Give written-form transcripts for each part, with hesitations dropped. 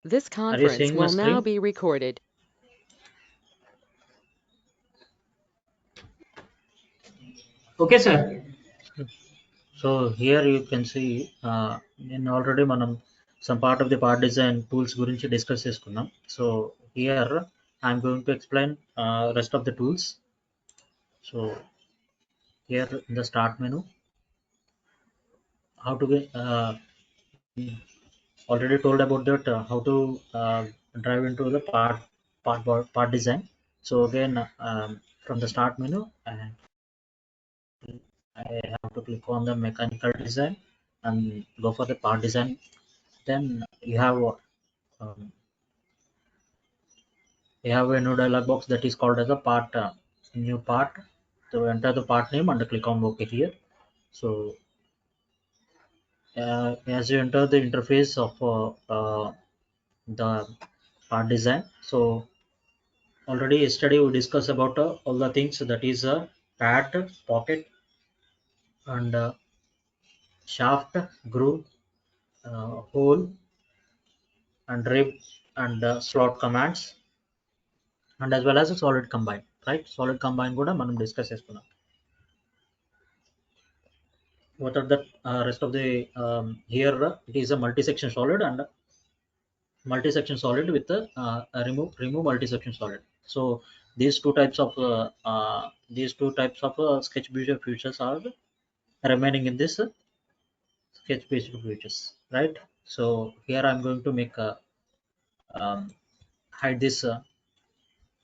This Are you conference seeing my will now screen? be recorded. Okay, sir. So here you can see in already మనం some part of the part design tools గురించి discuss చేసుకున్నాం. So here I'm going to explain rest of the tools. So here in the start menu, how to get already told about that how to drive into the part design. So again from the start menu, I have to click on the mechanical design and go for the part design. Then um, you have a new dialog box that is called as a part new part. So enter the part name and click on OK here. So as you enter the interface of the part design, so already yesterday we discussed about all the things that is pad, pocket, and shaft, groove, hole, and rib, and slot commands, and as well as a solid combine, right? Solid combine కూడా మనం discuss చేసుకున్నాం. What are the rest of the here it is a multi-section solid and multi-section solid with a remove multi-section solid. So these two types of sketch builder features are remaining in this sketch based features, right? So here I'm going to make a um, hide this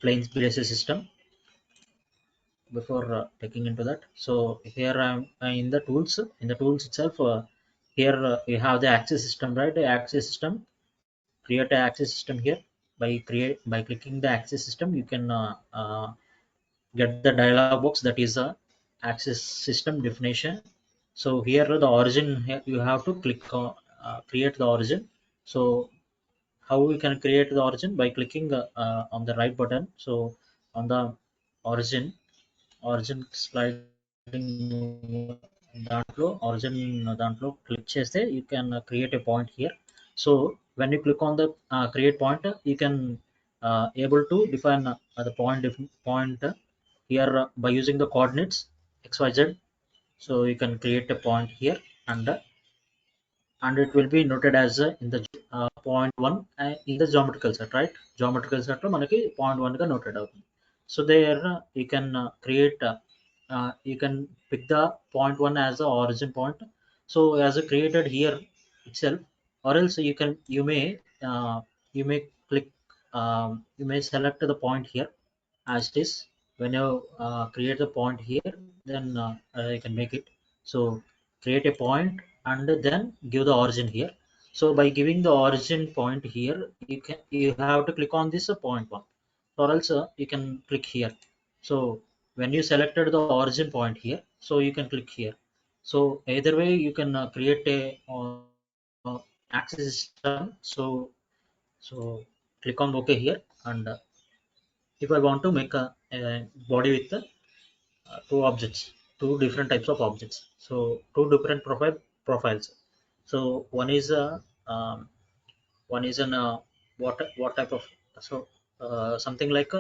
planes braces system before taking into that. So here I'm in the tools. In the tools itself, here you have the axis system, right? The axis system. Create an axis system here. By clicking the axis system, you can get the dialog box that is a axis system definition. So here the origin, here you have to click on create the origin. So how we can create the origin? By clicking on the right button. So on the origin sliding దాంట్లో click చేస్తే you can create a point here. So when you click on the create point, you can able to define the point here by using the coordinates xyz. So you can create a point here, and it will be noted as in the point one in the geometrical set, right? Geometrical set లో మనకి point one గా noted అవుతుంది. So there you can create you can pick the point one as the origin point. So as a created here itself, or else uh, you may click you may select the point here as it is. When you create the point here, then you can make it. So create a point and then give the origin here. So by giving the origin point here, you have to click on this point one, or else you can click here. So when you selected the origin point here, so you can click here. So either way you can create a axis system. So click on OK here, and if I want to make a body with two objects, two different types of objects. So two different profiles. So one is an what type of, so something like I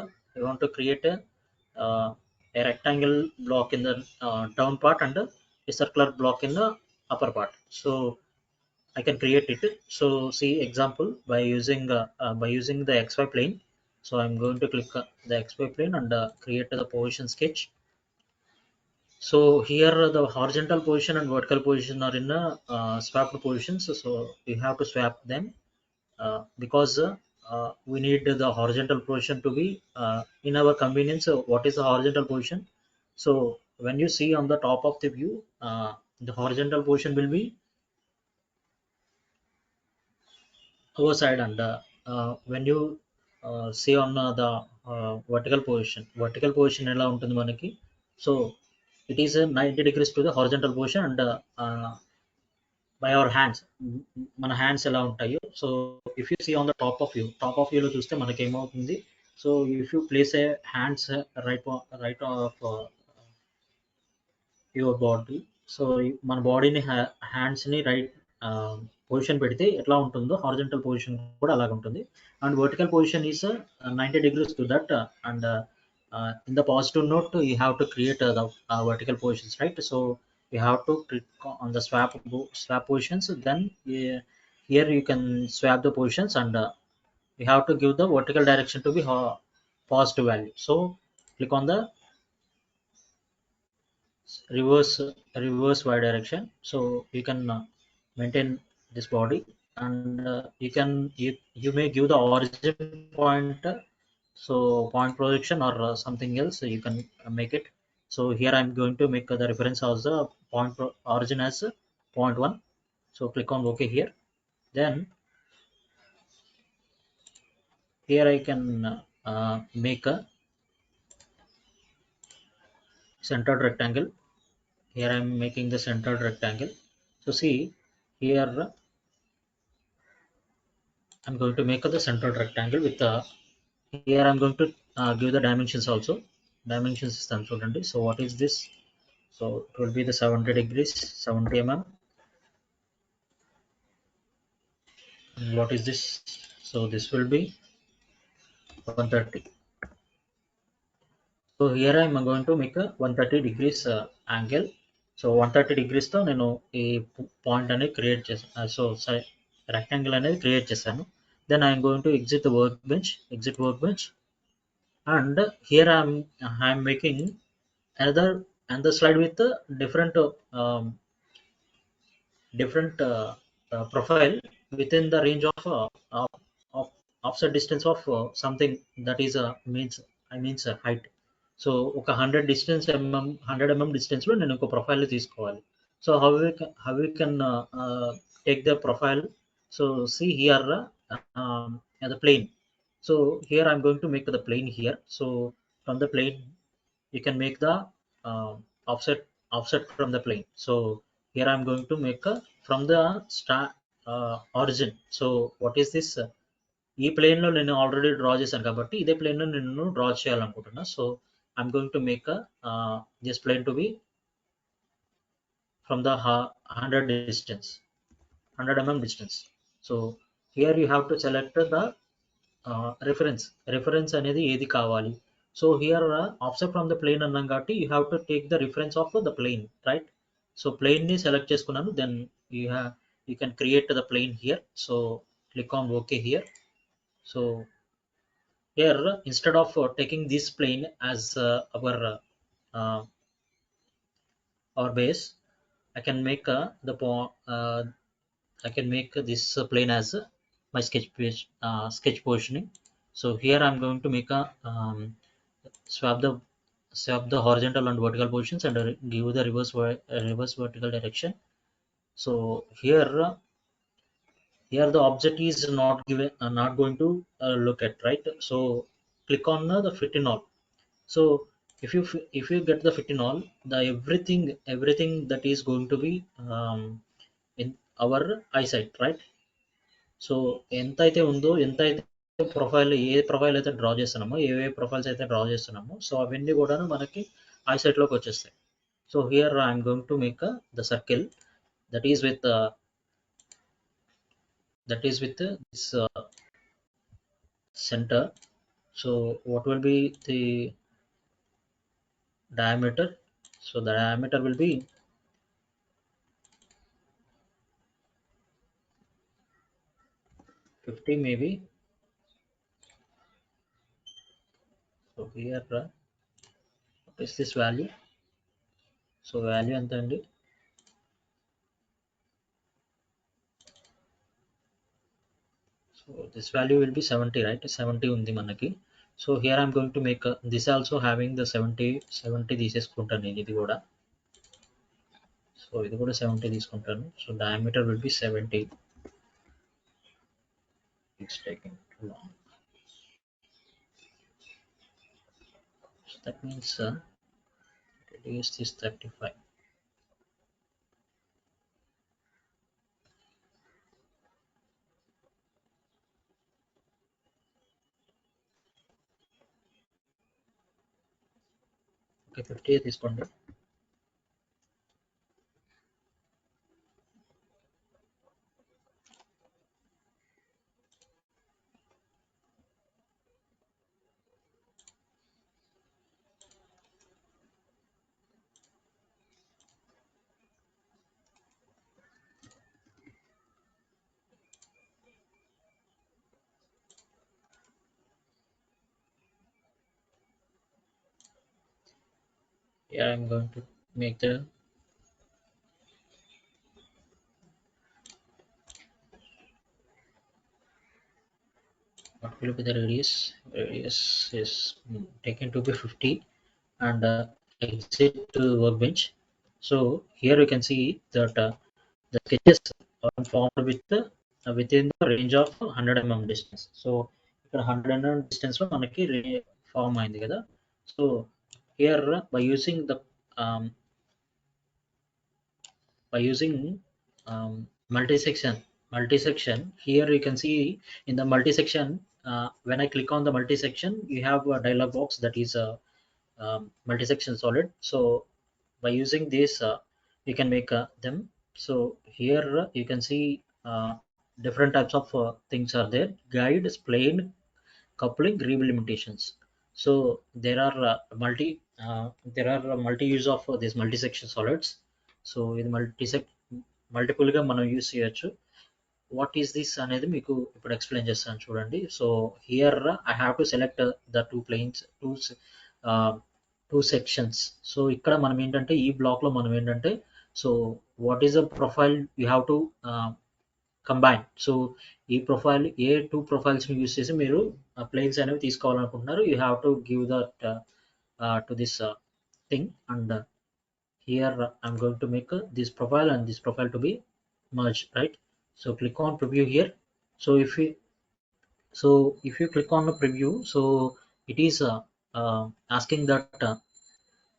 want to create a rectangle block in the down part and a circular block in the upper part. So I can create it. So see example by using the XY plane. So I'm going to click the XY plane and create the position sketch. So here the horizontal position and vertical position are in a swapped positions. So you have to swap them because we need the horizontal position to be in our convenience. So what is the horizontal position? So when you see on the top of the view, the horizontal position will be overside, and when you see on vertical position ఎలా ఉంటుంది మనకి. So it is a 90 degrees to the horizontal position, and by our hands, మన hands ఎలా ఉంటాయో. So if you see on the top of వ్యూలో చూస్తే మనకి ఏమవుతుంది. So if you place a hands right of your body, so మన బాడీని హ్యాండ్స్ని right position పెడితే ఎట్లా ఉంటుందో హారిజంటల్ పొజిషన్ కూడా అలాగే ఉంటుంది. And vertical position is 90 degrees to that, and in the positive note you have to create the vertical positions, right? So you have to click on the swap positions, then here you can swap the positions, and you have to give the vertical direction to be positive value. So click on the reverse reverse y direction, so you can maintain this body, and you may give the origin point, so point projection or something else you can make it. So here I'm going to make the reference as the origin as point 1. So click on OK here. Then here I can make a centered rectangle. Here I'm making the centered rectangle. So see here I'm going to make the centered rectangle with here I'm going to give the dimensions also. Dimensions is చూడండి. So what is this? So it will be the 70 degrees, 70 mm. And what is this? So this will be 130. So here I am going to make a 130 degrees angle. So 130 degrees తో నేను ఈ point అనేది create చేశాను. So rectangle అనేది create చేశాను. Then I am going to exit the workbench, and here I'm making another slide with different profile within the range of offset distance of something that is means height. So ఒక 100 mm distance లో నేను ఒక profile తీసుకోవాలి. So how we can take the profile. So see here the plane. So here I'm going to make the plane here. So from the plane you can make the uh, offset from the plane. So here I'm going to make from the origin. So what is this? ఈ plane లో నేను already draw చేశాను కాబట్టి ఇదే plane లో నేను draw చేయాలనుకుంటున్నా. So I'm going to make this plane to be from the 100 mm distance. So here you have to select the reference అనేది ఏది కావాలి. So here offset from the plane అన్నాం కాబట్టి you have to take the reference of the plane, right? So plane ని select చేసుకున్నాను. Then you can create the plane here. So click on okay here. So here instead of taking this plane as uh, our base, I can make I can make this plane as my sketch positioning. So here I'm going to make a swap the horizontal and vertical positions, and give the reverse vertical direction. So here the object is not going to look at, right? So click on the fit in all. So if you get the fit in all, the everything that is going to be in our eyesight, right? So ఎంతైతే ఉందో ఎంతైతే profile ఏ profile అయితే draw చేస్తున్నామో ఏ profiles అయితే draw చేస్తున్నామో so అవన్నీ కూడా మనకి ఐసైట్ లోకి వచ్చేస్తాయి. So here I'm going to make the circle that is with this center. So what will be the diameter? So the diameter will be 50 maybe. So here what is this value? So value ఎంత అండి? So this value will be 70, right? 70 ఉంది మనకి. So here I'm going to make this also having the 70 తీసేసుకుంటాను నేను ఇది కూడా. So ఇది కూడా 70 తీసుకుంటాను. So diameter will be 70. It's taking too long. So that means reduce this 35. Okay 50 తీసుకోండి. Yeah, I'm going to make the what will be the radius. Radius is taken to be 50, and exit to workbench. So here you can see that the sketches are formed with within the range of 100 distance. So ఇక్కడ 100 distance లో మనకి form అయింది కదా. So here um, by using multi-section, here you can see in the multi-section, when I click on the multi-section, you have a dialog box that is a multi-section solid. So by using this, you can make them. So here you can see different types of things are there: guide, spline, coupling, relimitations. So there are multi use of these multi-section solids. So ఇది multiple గా మనం use చేయొచ్చు. What is this అనేది మీకు ఇప్పుడు explain చేస్తాను చూడండి. So here I have to select the two planes, two sections. So ఇక్కడ మనం ఏంటంటే ఈ బ్లాక్ లో మనం ఏంటంటే, so what is the profile you have to combine. So ఈ ప్రొఫైల్ ఏ టూ ప్రొఫైల్స్ ని యూస్ చేసి మీరు ప్లేన్స్ అనేవి తీసుకోవాలనుకుంటున్నారు, you have to give that to this thing. And here I'm going to make this profile and this profile to be merged, right? So click on preview here. So if you click on the preview, so it is asking that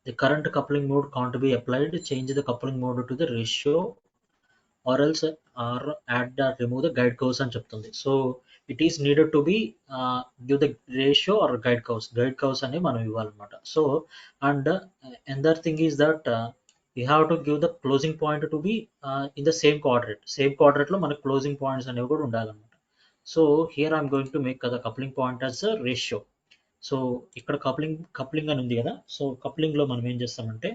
the current coupling mode can't be applied, change the coupling mode to the ratio, or else or add remove the guide curves అని చెప్తుంది. So it is needed to be give the ratio or guide curves అని మనం ఇవ్వాలన్నమాట. So and another thing is that you have to give the closing point to be in the same quadrant లో మనకు closing points అనేవి కూడా ఉండాలన్నమాట. So here I'm going to make the coupling point as a ratio. So ఇక్కడ coupling అని ఉంది కదా. So coupling లో మనం ఏం చేస్తామంటే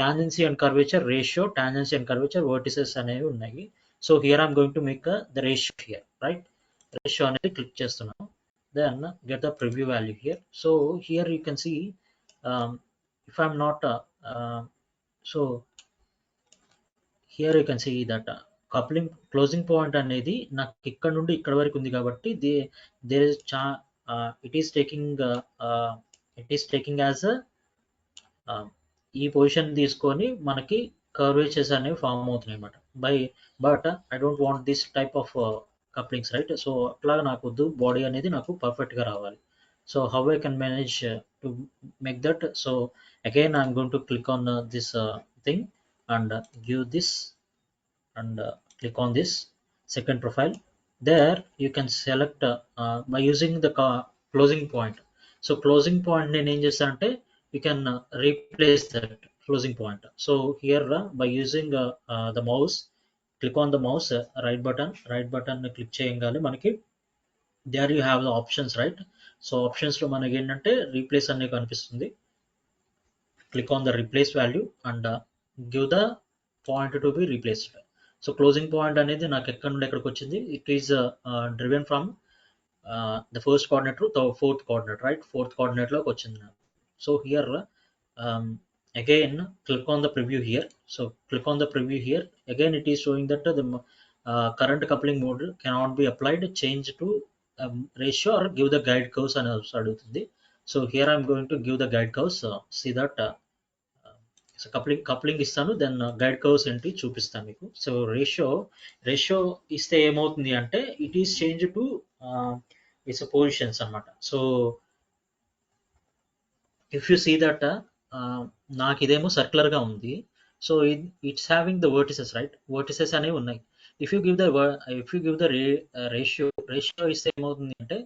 tangency and curvature ratio, tangency and curvature vertices అనేవి ఉన్నాయి. So here I'm going to make the ratio here, right? Ratio అనేది క్లిక్ చేస్తున్నాను. Then get the preview value here. So here you can see if I'm not so here you can see that coupling closing point అనేది నాకు ఇక్కడ నుండి ఇక్కడ వరకు ఉంది కాబట్టి there is it is taking as ఈ పొజిషన్ తీసుకొని మనకి కర్వేచర్స్ అనేవి ఫామ్ అవుతున్నాయి అనమాట. But I don't want this type of couplings, right? So అట్లాగా నాకు వద్దు, బాడీ అనేది నాకు పర్ఫెక్ట్ గా రావాలి. So how I can manage to make that? So again I'm going to click on this thing and give this and click on this second profile. There you can select by using the closing point. So closing point నేను ఏం చేస్తానంటే you can replace that closing point. So here by using the mouse, click on the mouse, right button click చేయగానే మనకి there you have the options, right? So options లో మనకి ఏంటంటే replace అనేది కనిపిస్తుంది. Click on the replace value and give the point to be replaced. So closing point అనేది నాకు ఎక్కడ నుండి ఎక్కడికి వచ్చింది, it is driven from the first coordinate to fourth coordinate, right? Fourth coordinate లోకి వచ్చింది నాకు. So here again click on the preview here. So click on the preview here. Again it is showing that the current coupling mode cannot be applied, change to ratio or give the guide curves అని అడుగుతుంది. So here I'm going to give the guide curves. See that so coupling ఇస్తాను, then guide curves ఏంటి చూపిస్తాను మీకు. So ratio ఇస్తే ఏమవుతుంది అంటే it is change to its positions అనమాట. So if you see that నాకు ఇదేమో సర్క్యులర్ గా ఉంది. So it's having the vertices, right? Vertices అనేవి ఉన్నాయి. If you give the ratio ఇస్తే ఏమవుతుంది అంటే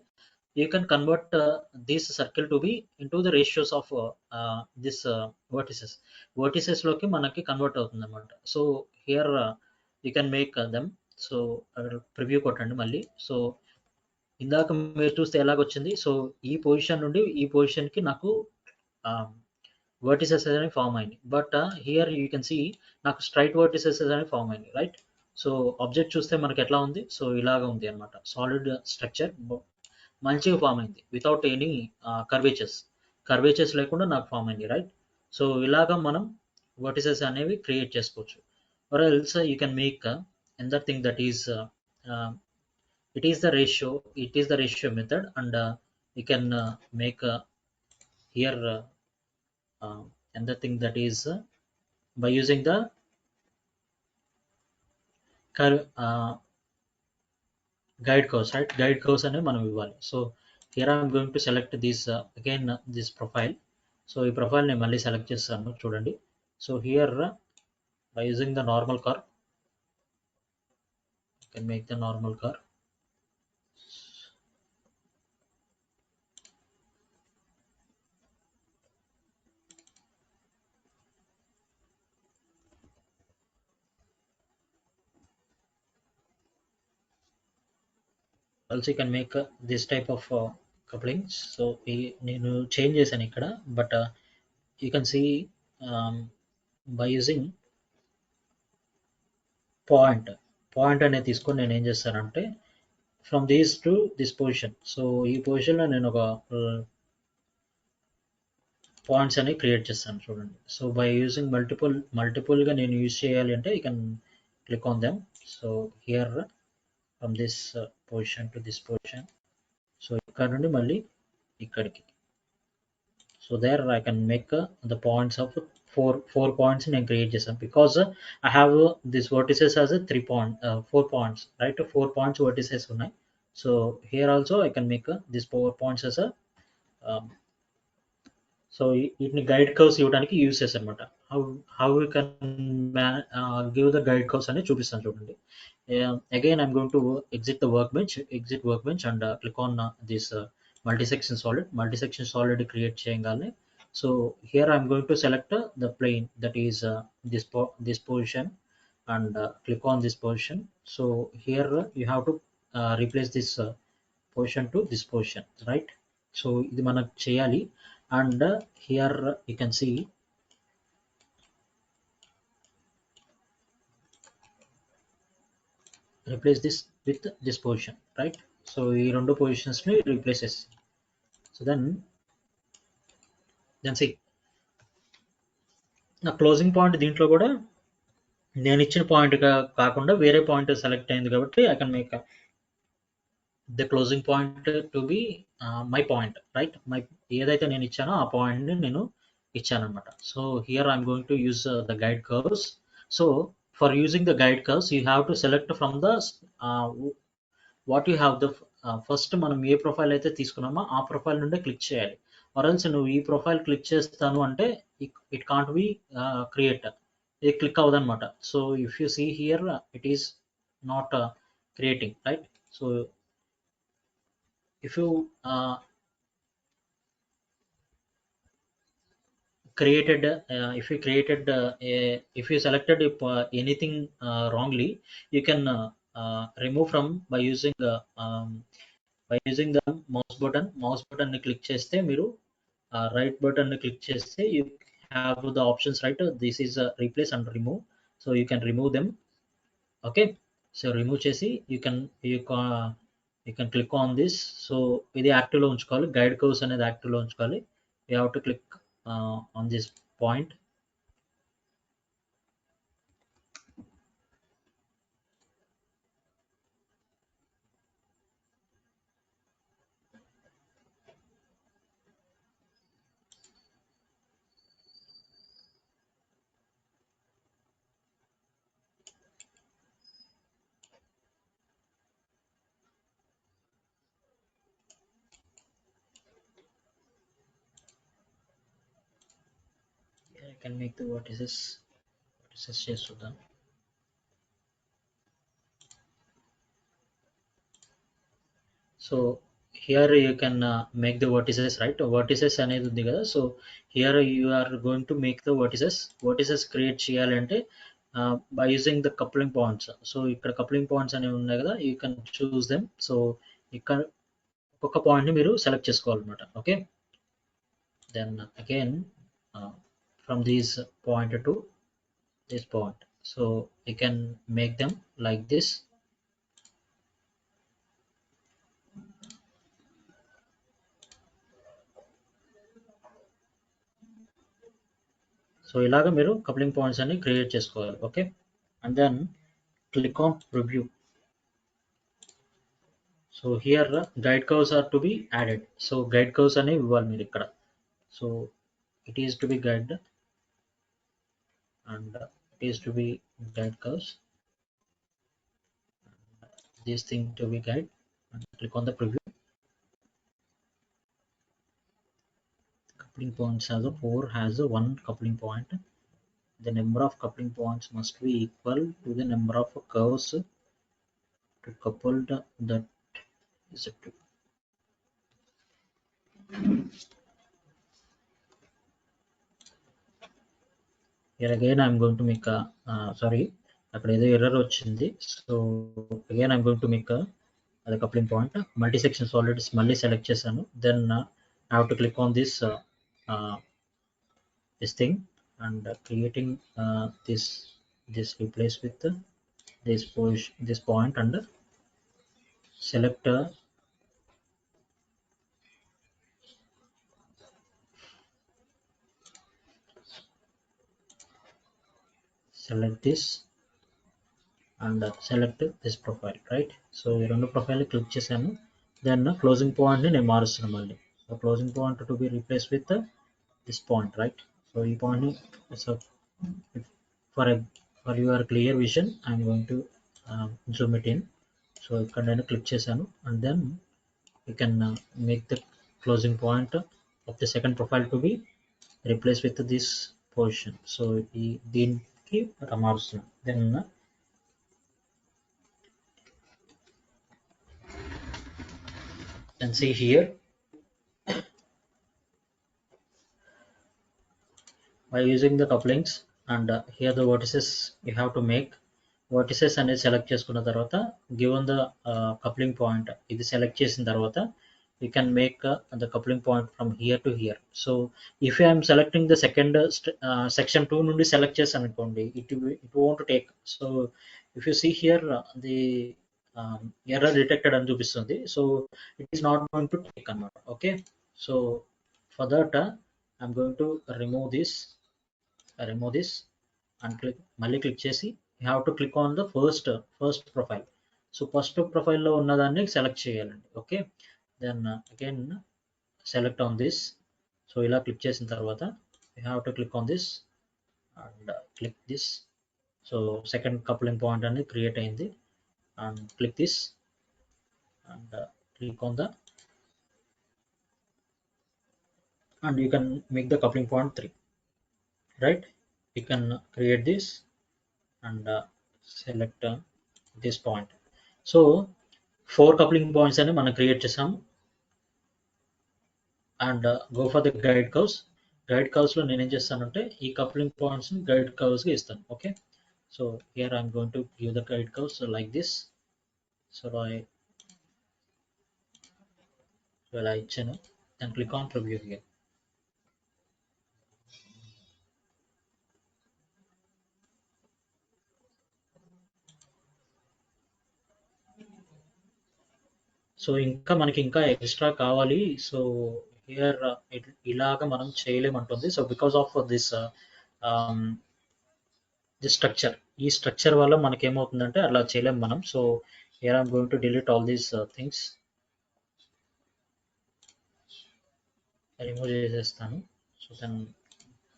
you can convert this circle to be into the ratios of this vertices లోకి మనకి కన్వర్ట్ అవుతుంది అనమాట. So here you can make them. So preview కొట్టండి మళ్ళీ. సో ఇందాక మీరు చూస్తే ఎలాగొచ్చింది, సో ఈ పొజిషన్ నుండి ఈ పొజిషన్ కి నాకు వర్టిసెస్ అనేవి ఫామ్ అయింది. But here you can see నాకు స్ట్రైట్ వర్టిసెస్ అనేవి ఫామ్ అయింది, రైట్? సో ఆబ్జెక్ట్ చూస్తే మనకి ఎట్లా ఉంది, సో ఇలాగ ఉంది అనమాట. సాలిడ్ స్ట్రక్చర్ మంచిగా ఫామ్ అయింది వితౌట్ ఎనీ కర్వేచర్స్ లేకుండా నాకు ఫామ్ అయింది, రైట్? సో ఇలాగా మనం వర్టిసెస్ అనేవి క్రియేట్ చేసుకోవచ్చు. Are else you can make another thing that is it is the ratio method, and you can make here another thing that is by using the guide curves, right? Guide curves అనేవి మనం ఇవ్వాలి. So here I'm going to select this again this profile. So ఈ profile నేను మళ్ళీ select చేస్తాను చూడండి. So here by using the normal curve you can make the normal curve. Also you can make this type of couplings. So నేను change చేశాను ఇక్కడ, but you can see um, by using point అనేది తీసుకొని నేను ఏం చేస్తానంటే from this to this position. So ఈ పొజిషన్లో నేను ఒక పాయింట్స్ అనేవి క్రియేట్ చేస్తాను చూడండి. సో బై యూజింగ్ మల్టిపుల్గా నేను యూజ్ చేయాలి అంటే you can click on them. So here from this position to this position, so ఇక్కడ నుండి మళ్ళీ ఇక్కడికి. So there I can make the points of four points నేను క్రియేట్ చేశాను, because I have this vertices as 4 points, right? 4 points vertices ఉన్నాయి. So here also I can make this 4 points as so వీటిని guide curves ఇవ్వడానికి use చేశాను అనమాట. How you can give the guide curves అనేది చూపిస్తాను చూడండి. Again I'm going to exit workbench and click on this multi-section solid create చేయగానే. So here I'm going to select the plane that is this position and click on this position. So here you have to replace this position to this position, right? So ఇది మనకు చేయాలి. And here you can see replace this with this position, right? So ఈ రెండు positions ని replace చేసి, so then see నా closing point దీంట్లో కూడా నేను ఇచ్చిన పాయింట్ కాకుండా వేరే పాయింట్ సెలెక్ట్ అయింది కాబట్టి I can make the closing point to be my point, right? ఏదైతే నేను ఇచ్చానో ఆ పాయింట్ ని నేను ఇచ్చానమాట. So here I'm going to use the guide curves. So for using the guide curves you have to select from the what you have the first మనం ఏ profile అయితే తీసుకున్నామో ఆ ప్రొఫైల్ నుండే క్లిక్ చేయాలి. ఆర్ఎల్స్ నువ్వు ఈ ప్రొఫైల్ క్లిక్ చేస్తాను అంటే ఇట్ కాంట్ బి క్రియేట్, ఇది క్లిక్ అవ్వదన్నమాట. So if you see here it is not creating, right? So if you if you selected anything wrongly, you can remove from by using the mouse button ని click చేస్తే మీరు right button ని click చేస్తే you have the options, right? This is replace and remove, so you can remove them. Okay, so remove చేసి you can click on this. So ఇది active లో ఉంచుకోవాలి, guide curves అనేది active లో ఉంచుకోవాలి. You have to click on this point. I can make the vertices చేస్తుందాం. So here you can make the vertices, right? Vertices అనేది ఉంది కదా. So here you are going to make the vertices create చేయాలంటే by using the coupling points. So ఇక్కడ coupling points అనేవి ఉన్నాయి కదా, you can choose them. So ఇక్కడ ఒక్కొక్క పాయింట్ ని మీరు సెలెక్ట్ చేసుకోవాలన్నమాట. Okay, then again from this point to this point, so you can make them like this. So ఇలాగ మీరు కప్లింగ్ పాయింట్స్ అన్ని క్రియేట్ చేసుకోవాలి. Okay, and then click on preview. So here guide curves are to be added. So guide curves అనేవి ఇవ్వాలి మీరు ఇక్కడ. So it is to be guide and it is to be guide curves. This thing to be guide and click on the preview. Coupling points has a 4 has a 1 coupling point. The number of coupling points must be equal to the number of curves to couple that is it to. Here again I'm going to make a sorry, అక్కడ ఏదో error వచ్చింది. So again I'm going to make అది coupling point. Multi section solids మళ్ళీ select చేశాను. Then I have to click on this thing and creating this replace with this position, this point, and select select this and select this profile, right? So ఈ రెండు profile click చేశాను. Then closing point ని నేను మారుస్తున్నాను మళ్ళీ. So closing point to be replace with this point, right? So ఈ point ని for your clear vision I'm going to zoom it in. So ఇక్కడ నేను క్లిక్ చేశాను and then you can make the closing point of the second profile to be replace with this position. So ఈ దీనికి మారుస్తున్నాను. Then and see here by using the couplings and here the vertices you have to make. vertices అనేది select చేసుకున్న తర్వాత given the coupling point ఇది select చేసిన తర్వాత you can make the coupling point from here to here. So if I am selecting the second section 2 నుండి select చేశాను అనుకోండి, it won't take. So if you see here the error detected అని చూపిస్తుంది. So it is not going to take అన్నమాట. Okay, so for that I'm going to remove this and click మళ్ళీ click చేసి you have to click on the first profile. So first profile లో ఉన్నదాన్ని select చేయాలండి. Okay, then again select on this. So ఇలా click చేసిన తర్వాత you have to click on this and click this. So second coupling point అనేది create అయింది and click this and click on the and you can make the coupling point 3, right? You can create this and select this point. So 4 coupling points అని మనం create చేసాం and go for the guide curves. Guide curves లో నేను ఏం చేస్తానంటే ఈ coupling points ని guide curves గా ఇస్తాను. Okay, so here I'm going to give the guide curves like this. So ఇలా ఇచ్చాను. Then click on preview here. So మనకి ఇంకా ఎక్స్ట్రా కావాలి. సో హియర్ ఇలాగ మనం చేయలేమంటుంది. So because of this structure, ఈ స్ట్రక్చర్ వల్ల మనకి ఏమవుతుందంటే అలా చేయలేం మనం. So here I'm going to delete all these things, remove చేసేస్తాను. So then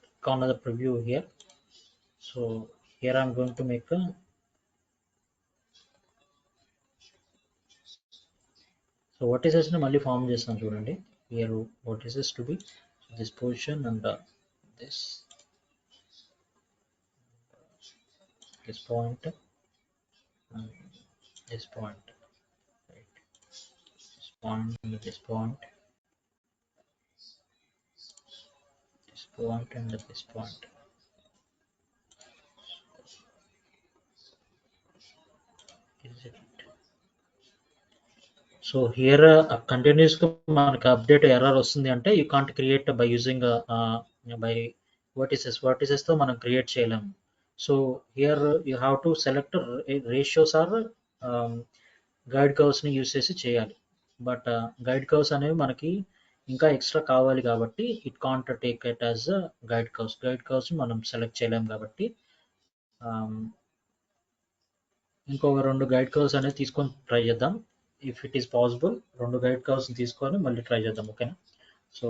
click on the preview here. So here I'm going to make a so vertices ని మళ్ళీ ఫామ్ చేస్తాను చూడండి. here vertices to be this position and this point and this point, right? This point and this point, this point and this point. Is it? So here continuous గా మనకు update error వస్తుంది అంటే you can't create by using by vertices తో మనం create చేయలేము. So here you have to select ratios or guide curves ని use చేసి చేయాలి. బట్ గైడ్ కర్వ్స్ అనేవి మనకి ఇంకా ఎక్స్ట్రా కావాలి కాబట్టి it can't take it as guide curves మనం సెలెక్ట్ చేయలేం కాబట్టి ఇంకొక 2 గైడ్ కర్వ్స్ అనేది తీసుకొని ట్రై చేద్దాం. If it is possible 2 guide curves తీసుకొని మళ్ళీ ట్రై చేద్దాం. ఓకేనా? So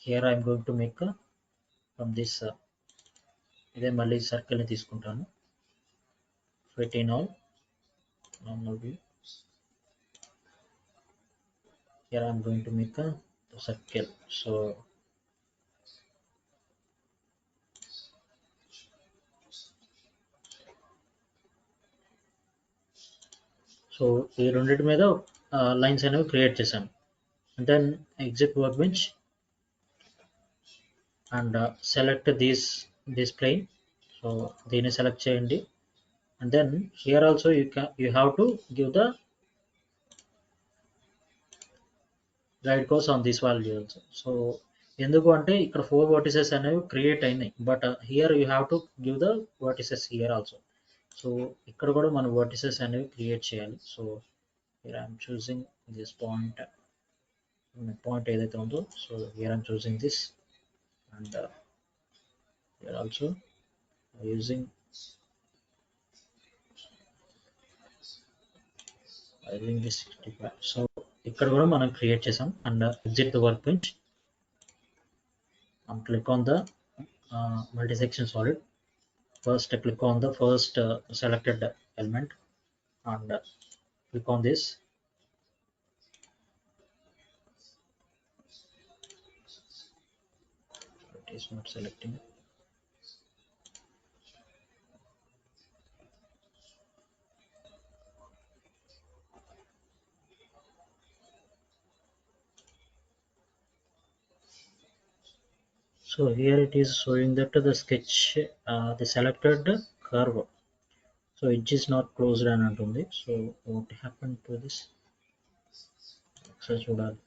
here I'm going to make from this ఇదే మళ్ళీ సర్కిల్ని తీసుకుంటాను. Fit in all normal view. Here I'm going to make a circle. So ఈ రెండింటి మీద లైన్స్ అనేవి క్రియేట్ చేశాను. And then exit workbench and select this plane. So దీన్ని సెలెక్ట్ చేయండి. And then here also you have to give the guide course on this value also. So ఎందుకు అంటే ఇక్కడ 4 వర్టిసెస్ అనేవి క్రియేట్ అయినాయి, but here you have to give the vertices here also. So ఇక్కడ కూడా మనం వర్టిసెస్ అనేవి క్రియేట్ చేయాలి. So here I'm choosing this point ఏదైతే ఉందో. So here I'm choosing this and here also using this 65. So ఇక్కడ కూడా మనం క్రియేట్ చేసాం. And exit the workbench and click on the multi-section solid. First click on the first selected element and click on this. It is not selecting. So here it is showing that the sketch, the selected curve, so edge is not closed అని అంటుంది. So what happened to this? ఒకసారి చూడాలి.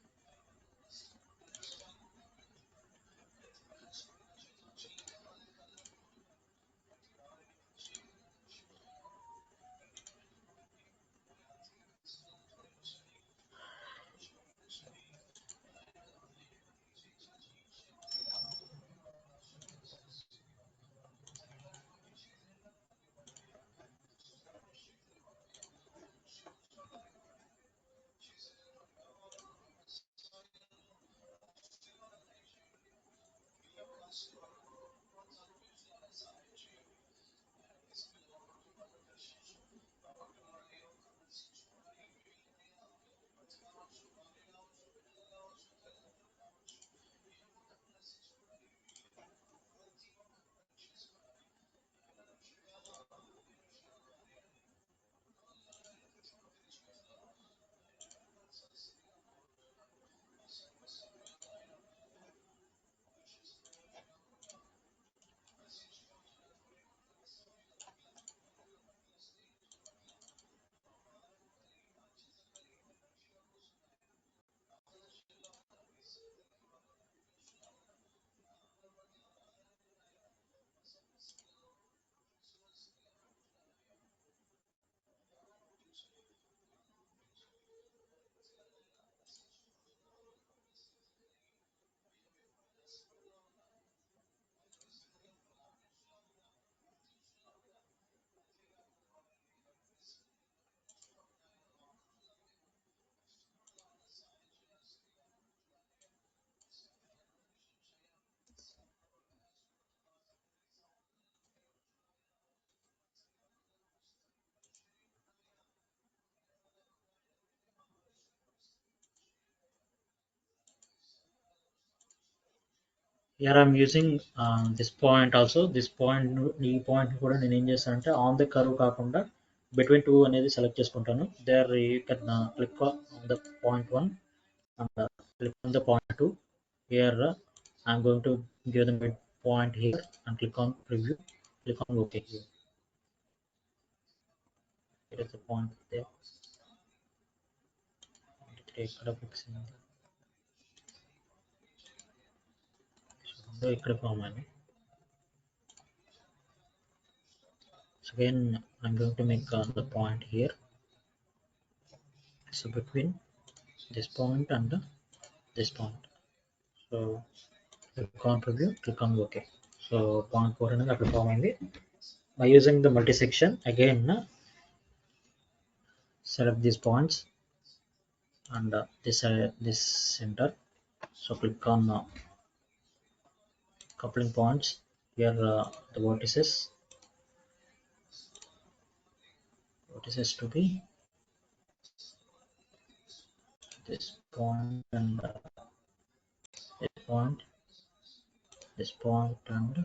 Here I'm using this point also. This point ఈ point కూడా నేను ఏం చేస్తాను అంటే ఆన్ ద కర్వ్ కాకుండా between 2 అనేది సెలెక్ట్ చేసుకుంటాను. There you can click on the point 1 and click on the point 2. Here I'm going to give the mid point here and click on preview. Click on OK here. Here is the point there. ఇక్కడ fix అయింది. So ఇక్కడ form అయింది. So again I'm going to make the point here. So between this point and this point. So click on preview, click on OK. So point 4 అనేది అక్కడ form అయింది. By using the multi section again, select these points and this center. So click on coupling points here, the vertices to be this point and this point, this point and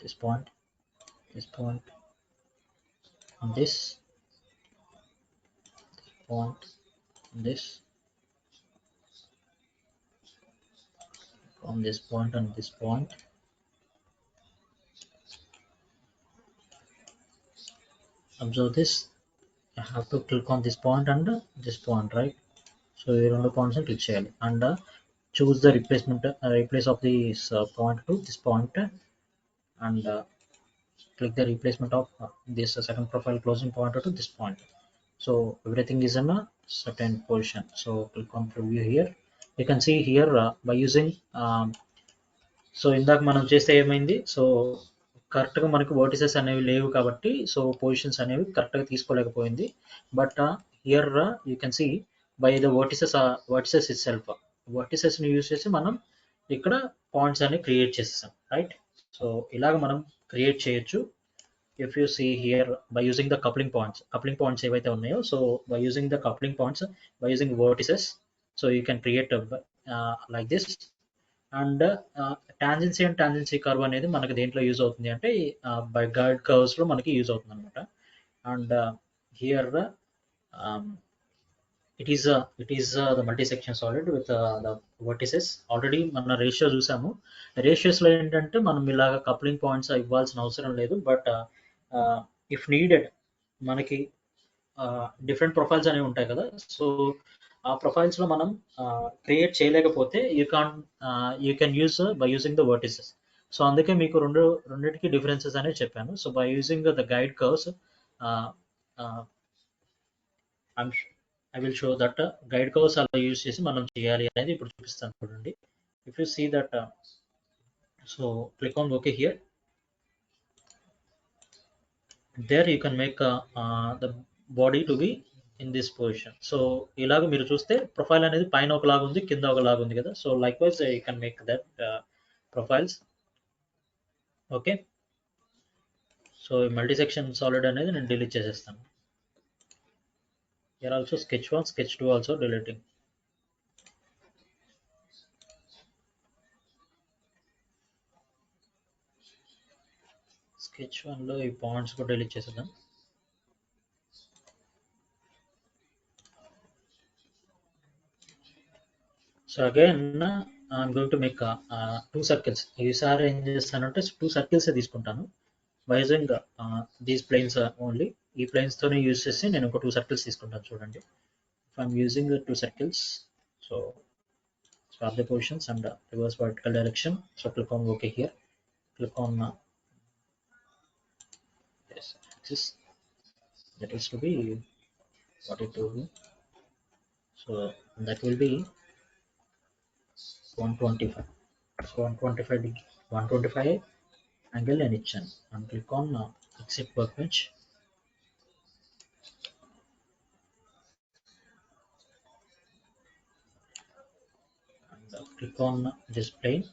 this point, this point, and this point, and this, from this point and this point. Observe this. I have to click on this point and this point, right? So ఈ రెండు points click చేయాలి and choose the replace of this point to this point, and click the replacement of this second profile closing pointer to this point. So everything is in a certain position. So click on preview here. You can see here by using so ఇందాక మనం చేస్తే ఏమైంది, so కరెక్ట్గా మనకు vertices అనేవి లేవు కాబట్టి so positions అనేవి కరెక్ట్గా తీసుకోలేకపోయింది. But here you can see by the vertices itself, వర్టిసెస్ని యూజ్ చేసి మనం ఇక్కడ పాయింట్స్ అనేవి క్రియేట్ చేసేసాం, రైట్? సో ఇలాగ మనం క్రియేట్ చేయొచ్చు. If you see here by using the coupling points ఏవైతే ఉన్నాయో, so by using the coupling points, by using vertices, so you can create like this. And tangency curve అనేది మనకి దేంట్లో use అవుతుంది అంటే బై గైడ్ కర్వ్స్ లో మనకి use అవుతుంది అనమాట. And here it is the multi section solid with the vertices. Already మన రేషియో చూసాము. రేషియోస్ లో ఏంటంటే మనం ఇలాగ కప్లింగ్ పాయింట్స్ ఇవ్వాల్సిన అవసరం లేదు. బట్ ఇఫ్ నీడెడ్ మనకి డిఫరెంట్ ప్రొఫైల్స్ అనేవి ఉంటాయి కదా, సో ఆ ప్రొఫైల్స్ లో మనం క్రియేట్ చేయలేకపోతే you can use by using the vertices. So అందుకే మీకు రెండింటికి డిఫరెన్సెస్ అనేవి చెప్పాను. So by using the guide curves I will show that guide curves అలా యూజ్ చేసి మనం చేయాలి అనేది ఇప్పుడు చూపిస్తాను చూడండి. If you see that, so click on okay here. there you can make the body to be in this position. So ఇలాగ మీరు చూస్తే ప్రొఫైల్ అనేది పైన ఒకలాగా ఉంది, కింద ఒకలాగా ఉంది కదా. So like wise you can make that profiles. Okay, so multi section solid అనేది నేను డిలీట్ చేసేస్తాను. Here also sketch 1, sketch 2 also deleting. sketch 1 లో ఈ పాయింట్స్ కూడా డిలీట్ చేసేద్దాం. So again I'm going to make 2 circles. ఈసారి ఏం చేస్తానంటే 2 circles తీసుకుంటాను by using these planes only. ఈ ప్లేన్స్ తోనే యూజ్ చేసి నేను ఒక 2 circles తీసుకుంటాను చూడండి. If I'm using 2 circles, so swap the positions and reverse vertical direction. So click on OK here. Click on this axis, that is to be what it will be. So that will be 125. So 125 angle నేను ఇచ్చాను. and click on exit workbench. and click on this plane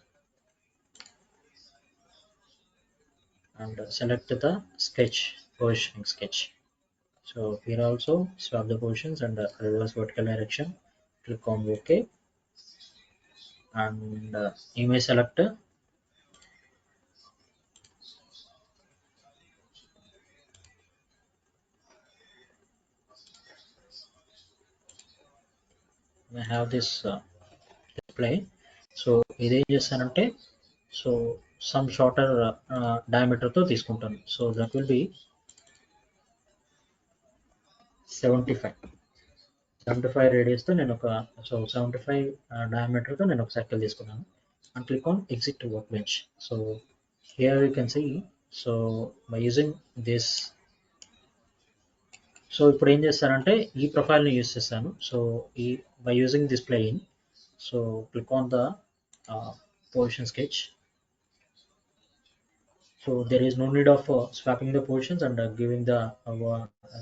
and select the sketch, positioning sketch. So here also swap the positions and reverse vertical direction. Click on OK, and you may select may have this display. So ఇదేం చేస్తానంటే, so some shorter డయామీటర్తో తీసుకుంటాను. So that will be 75 రేడియస్తో నేను ఒక, so 75 డయామీటర్తో నేను ఒక సర్కిల్ తీసుకున్నాను. And click on exit workbench. So here you can see, so by using this, so ఇప్పుడు ఏం చేస్తానంటే ఈ ప్రొఫైల్ని యూజ్ చేస్తాను. So by using this plane, so click on the position sketch. So there is no need of swapping the positions and giving the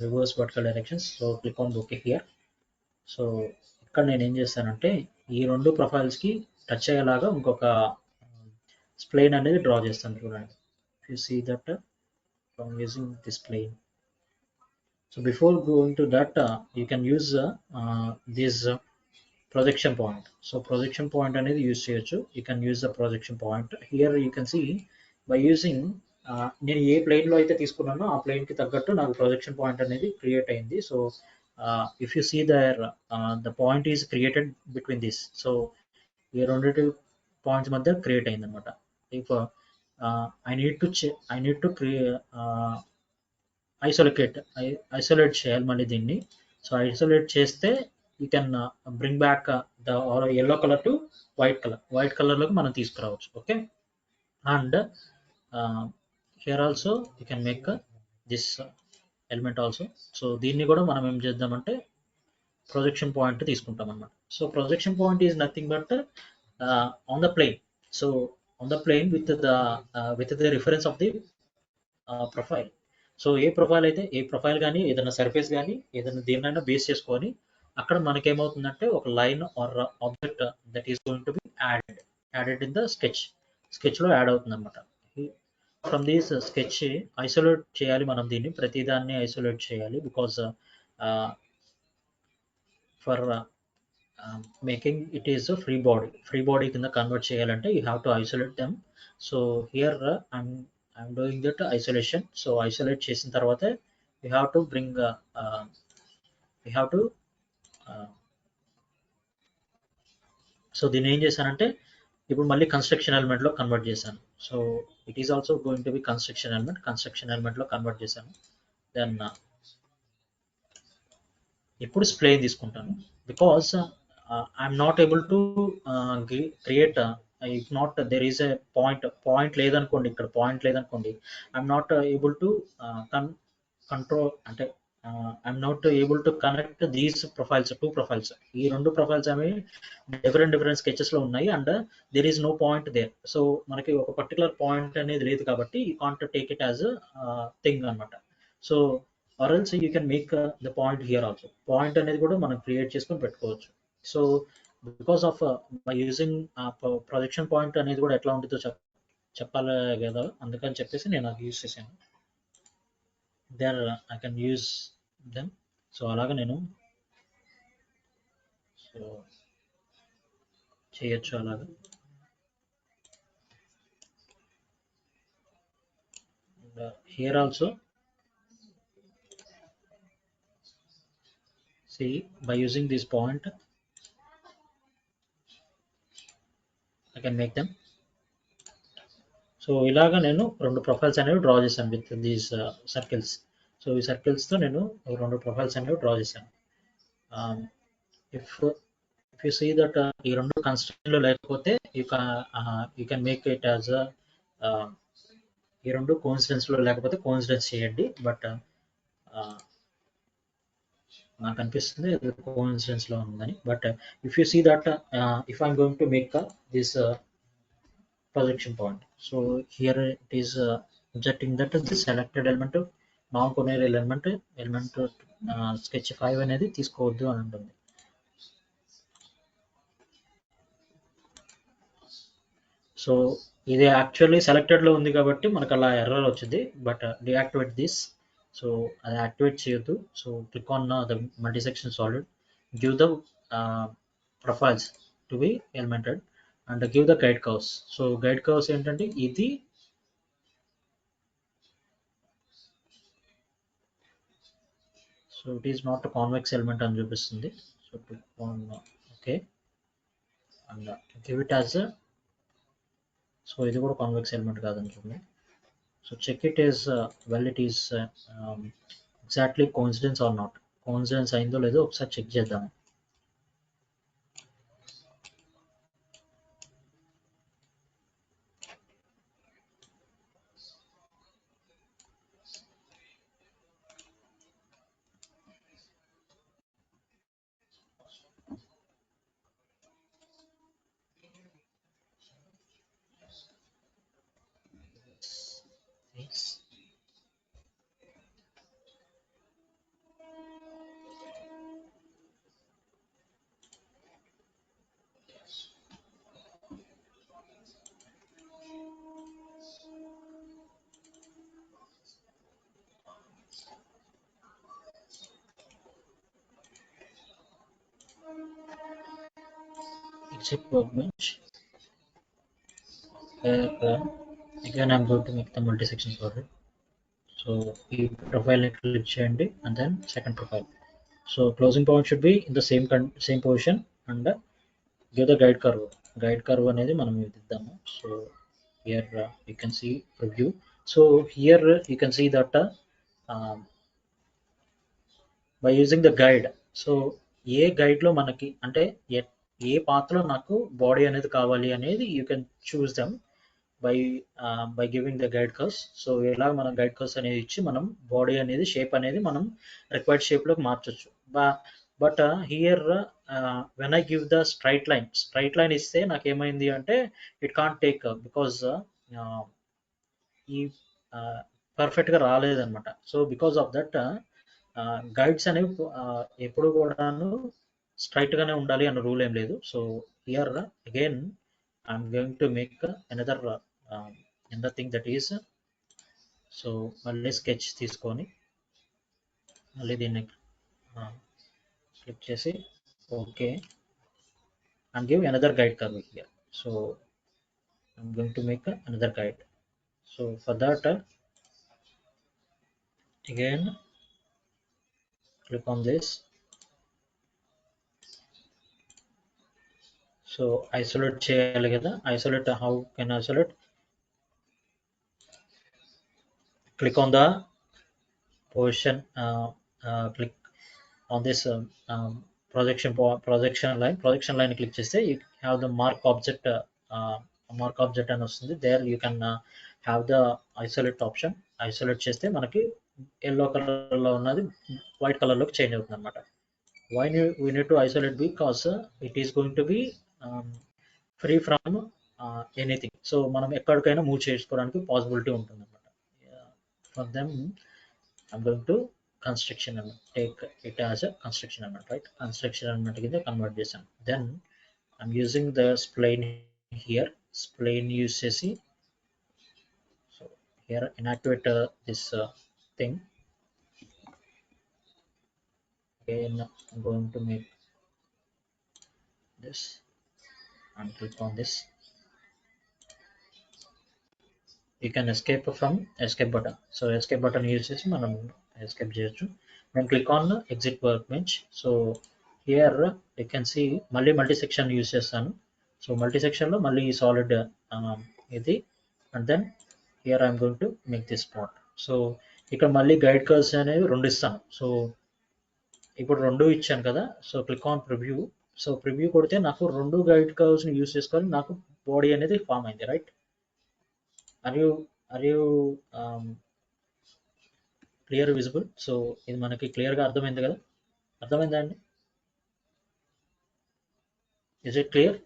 reverse vertical directions. So click on OK here. So ఇక్కడ నేను ఏం చేస్తానంటే ఈ రెండు ప్రొఫైల్స్కి touch అయ్యేలాగా ఇంకొక స్ప్లేన్ అనేది draw చేస్తాను చూడండి. You see that from using this plane. So before going to that you can use this projection point. So projection point అనేది యూజ్ చేయొచ్చు. You can use the projection point here. You can see by using నేను ఏ ప్లేన్లో అయితే తీసుకున్నానో ఆ ప్లేన్కి తగ్గట్టు నాకు ప్రొజెక్షన్ పాయింట్ అనేది క్రియేట్ అయింది. So if you see there the point is created between this. So ఈ రెండింటి పాయింట్స్ మధ్య క్రియేట్ అయింది అనమాట. If I need to isolate చేయాలి మళ్ళీ దీన్ని. సో ఐసోలేట్ చేస్తే you can bring back the yellow colour to white కలర్లోకి మనం తీసుకురావచ్చు. Okay, and here also you can make this element also. So దీన్ని కూడా మనం ఏం చేద్దామంటే ప్రొజెక్షన్ పాయింట్ తీసుకుంటాం అన్నమాట. So projection point is nothing but on the plane. So on the plane with the reference of the profile. So ఏ profile కానీ ఏదైనా సర్ఫేస్ కానీ ఏదైనా దేన్నైనా బేస్ చేసుకొని అక్కడ మనకేమవుతుందంటే ఒక line or object that is going to be added in the స్కెచ్లో యాడ్ అవుతుంది అనమాట. ఫ్రమ్ దిస్ స్కెచ్ ఐసోలేట్ చేయాలి మనం దీన్ని, ప్రతిదాన్ని ఐసోలేట్ చేయాలి. Because for making it is free body కింద కన్వర్ట్ చేయాలంటే you have to isolate them. So here I'm doing that isolation. So isolate చేసిన తర్వాత you have to bring you have to so దీన్ని ఏం చేశానంటే ఇప్పుడు మళ్ళీ కన్స్ట్రక్షన్ ఎలిమెంట్లో కన్వర్ట్ చేశాను. So it is also going to be construction ఎలిమెంట్లో కన్వర్ట్ చేశాను. దెన్ ఇప్పుడు స్ప్లేన్ తీసుకుంటాను. Because I'm not able to create, if not there is a point లేదనుకోండి, ఇక్కడ పాయింట్ లేదనుకోండి, I'm not able to control అంటే I'm not able to connect these two profiles. ఈ రెండు ప్రొఫైల్స్ అనేవి డిఫరెంట్ స్కెచెస్లో ఉన్నాయి and there is no point there. So మనకి ఒక పర్టికులర్ పాయింట్ అనేది లేదు కాబట్టి you can't take it as thing అనమాట. So or else you can make the point here also. Point అనేది కూడా మనం క్రియేట్ చేసుకొని పెట్టుకోవచ్చు. So because of by using projection point అనేది కూడా ఎట్లా ఉంటుందో చెప్పాలి కదా, అందుకని చెప్పేసి నేను అది యూజ్ చేశాను. There I can use them. So అలాగా నేను సో చేయొచ్చు అలాగా. Here also see by using this point I can make them. So ఇలాగా నేను రెండు ప్రొఫైల్స్ అనేవి డ్రా చేశాను విత్ దీస్ సర్కిల్స్. సో ఈ సర్కిల్స్తో నేను రెండు ప్రొఫైల్స్ అనేవి డ్రా చేశాను. ఇఫ్ యూ సీ దట్ ఈ రెండు కన్స్ట్రక్షన్లో లేకపోతే you can make it as ఈ రెండు కోఇన్సిడెన్స్లో లేకపోతే కోఇన్సిడెన్స్ చేయండి. బట్ నాకు అనిపిస్తుంది కోఇన్సిడెన్స్లో ఉందని. But if you see that if I'm going to make this projection point, so here it is injecting that the selected element non corner element sketch 5 అనేది తీసుకోవద్దు అని ఉంటుంది. సో ఇది యాక్చువల్లీ సెలెక్టెడ్లో ఉంది కాబట్టి మనకు అలా ఎర్రర్ వచ్చింది. But deactivate this. సో అది యాక్టివేట్ చేయొద్దు. So click on the multi section solid, give the profiles to be elemented and give the guide curves. So guide curves ఏంటంటే ఇది so it is not convex element అని చూపిస్తుంది. So click on okay and give it as so ఇది కూడా convex element కాదని చూడండి. So check it is well it is exactly coincidence or not. Coincidence అయిందో లేదో ఒకసారి చెక్ చేద్దాం. exit workbench. Where again I'm going to make the multi-section for it. So ఈ profile ని click చేయండి and then second profile. So closing point should be in the same position and give the guide curve. Guide curve అనేది మనం ఇద్దాము. So here you can see preview. So here you can see that um, by using the guide. So ఏ గైడ్లో మనకి అంటే ఏ పాత్రలో నాకు బాడీ అనేది కావాలి అనేది you can choose them by by giving the guide curves. So ఎలా మనం గైడ్ కర్వ్స్ అనేది ఇచ్చి మనం బాడీ అనేది షేప్ అనేది మనం రిక్వైర్డ్ షేప్లోకి మార్చొచ్చు. But here when I give the straight line ఇస్తే నాకు ఏమైంది అంటే ఇట్ కాంట్ టేక్ బికాజ్ ఈ పర్ఫెక్ట్గా రాలేదన్నమాట. So because of that guides అనేవి ఎప్పుడు కూడాను స్ట్రైట్గానే ఉండాలి అన్న రూల్ ఏం లేదు. So here again I'm going to make another thing that is, so మళ్ళీ స్కెచ్ తీసుకొని మళ్ళీ దీన్ని క్లిక్ చేసి okay and give another guide curve here. So I'm going to make another guide. So for that again click on this. So isolate చేయాలి కదా, isolate how can isolate? Click on the position, click on this projection line click చేస్తే you have the mark object అని వస్తుంది. there you can have the isolate option. isolate చేస్తే మనకి yellow కలర్లో ఉన్నది white కలర్లోకి చేంజ్ అవుతుంది అనమాట. why we need to isolate because it is going to be free from anything. So మనం ఎక్కడికైనా మూవ్ చేసుకోవడానికి పాసిబిలిటీ ఉంటుంది అనమాట. For them I'm going to construction అన్నమాట, take it as a construction అన్నమాట, రైట్? కన్స్ట్రక్షన్ అన్నమాట కింద కన్వర్ట్ చేశాను. Then I'm using the spline here. Spline use చేసి so here inactivate this thing. again I'm going to make this and click on this. You can escape from escape button. So escape button use చేసి మనం escape చేయొచ్చు. then click on exit workbench. so here you can see మళ్ళీ multi section use చేస్తాను. So multi section లో మళ్ళీ solid ఇది and then here I'm going to make this spot. So ఇక్కడ మళ్ళీ గైడ్ కర్వ్స్ అనేవి రెండు ఇస్తాను. సో ఇప్పుడు రెండు ఇచ్చాను కదా. So click on preview. So preview కొడితే నాకు రెండు గైడ్ కర్వ్స్ ని యూజ్ చేసుకొని నాకు బాడీ అనేది ఫామ్ అయింది, right? Are you clear visible? So ఇది మనకి క్లియర్గా అర్థమైంది కదా, అర్థమైందా అండి? Is it clear?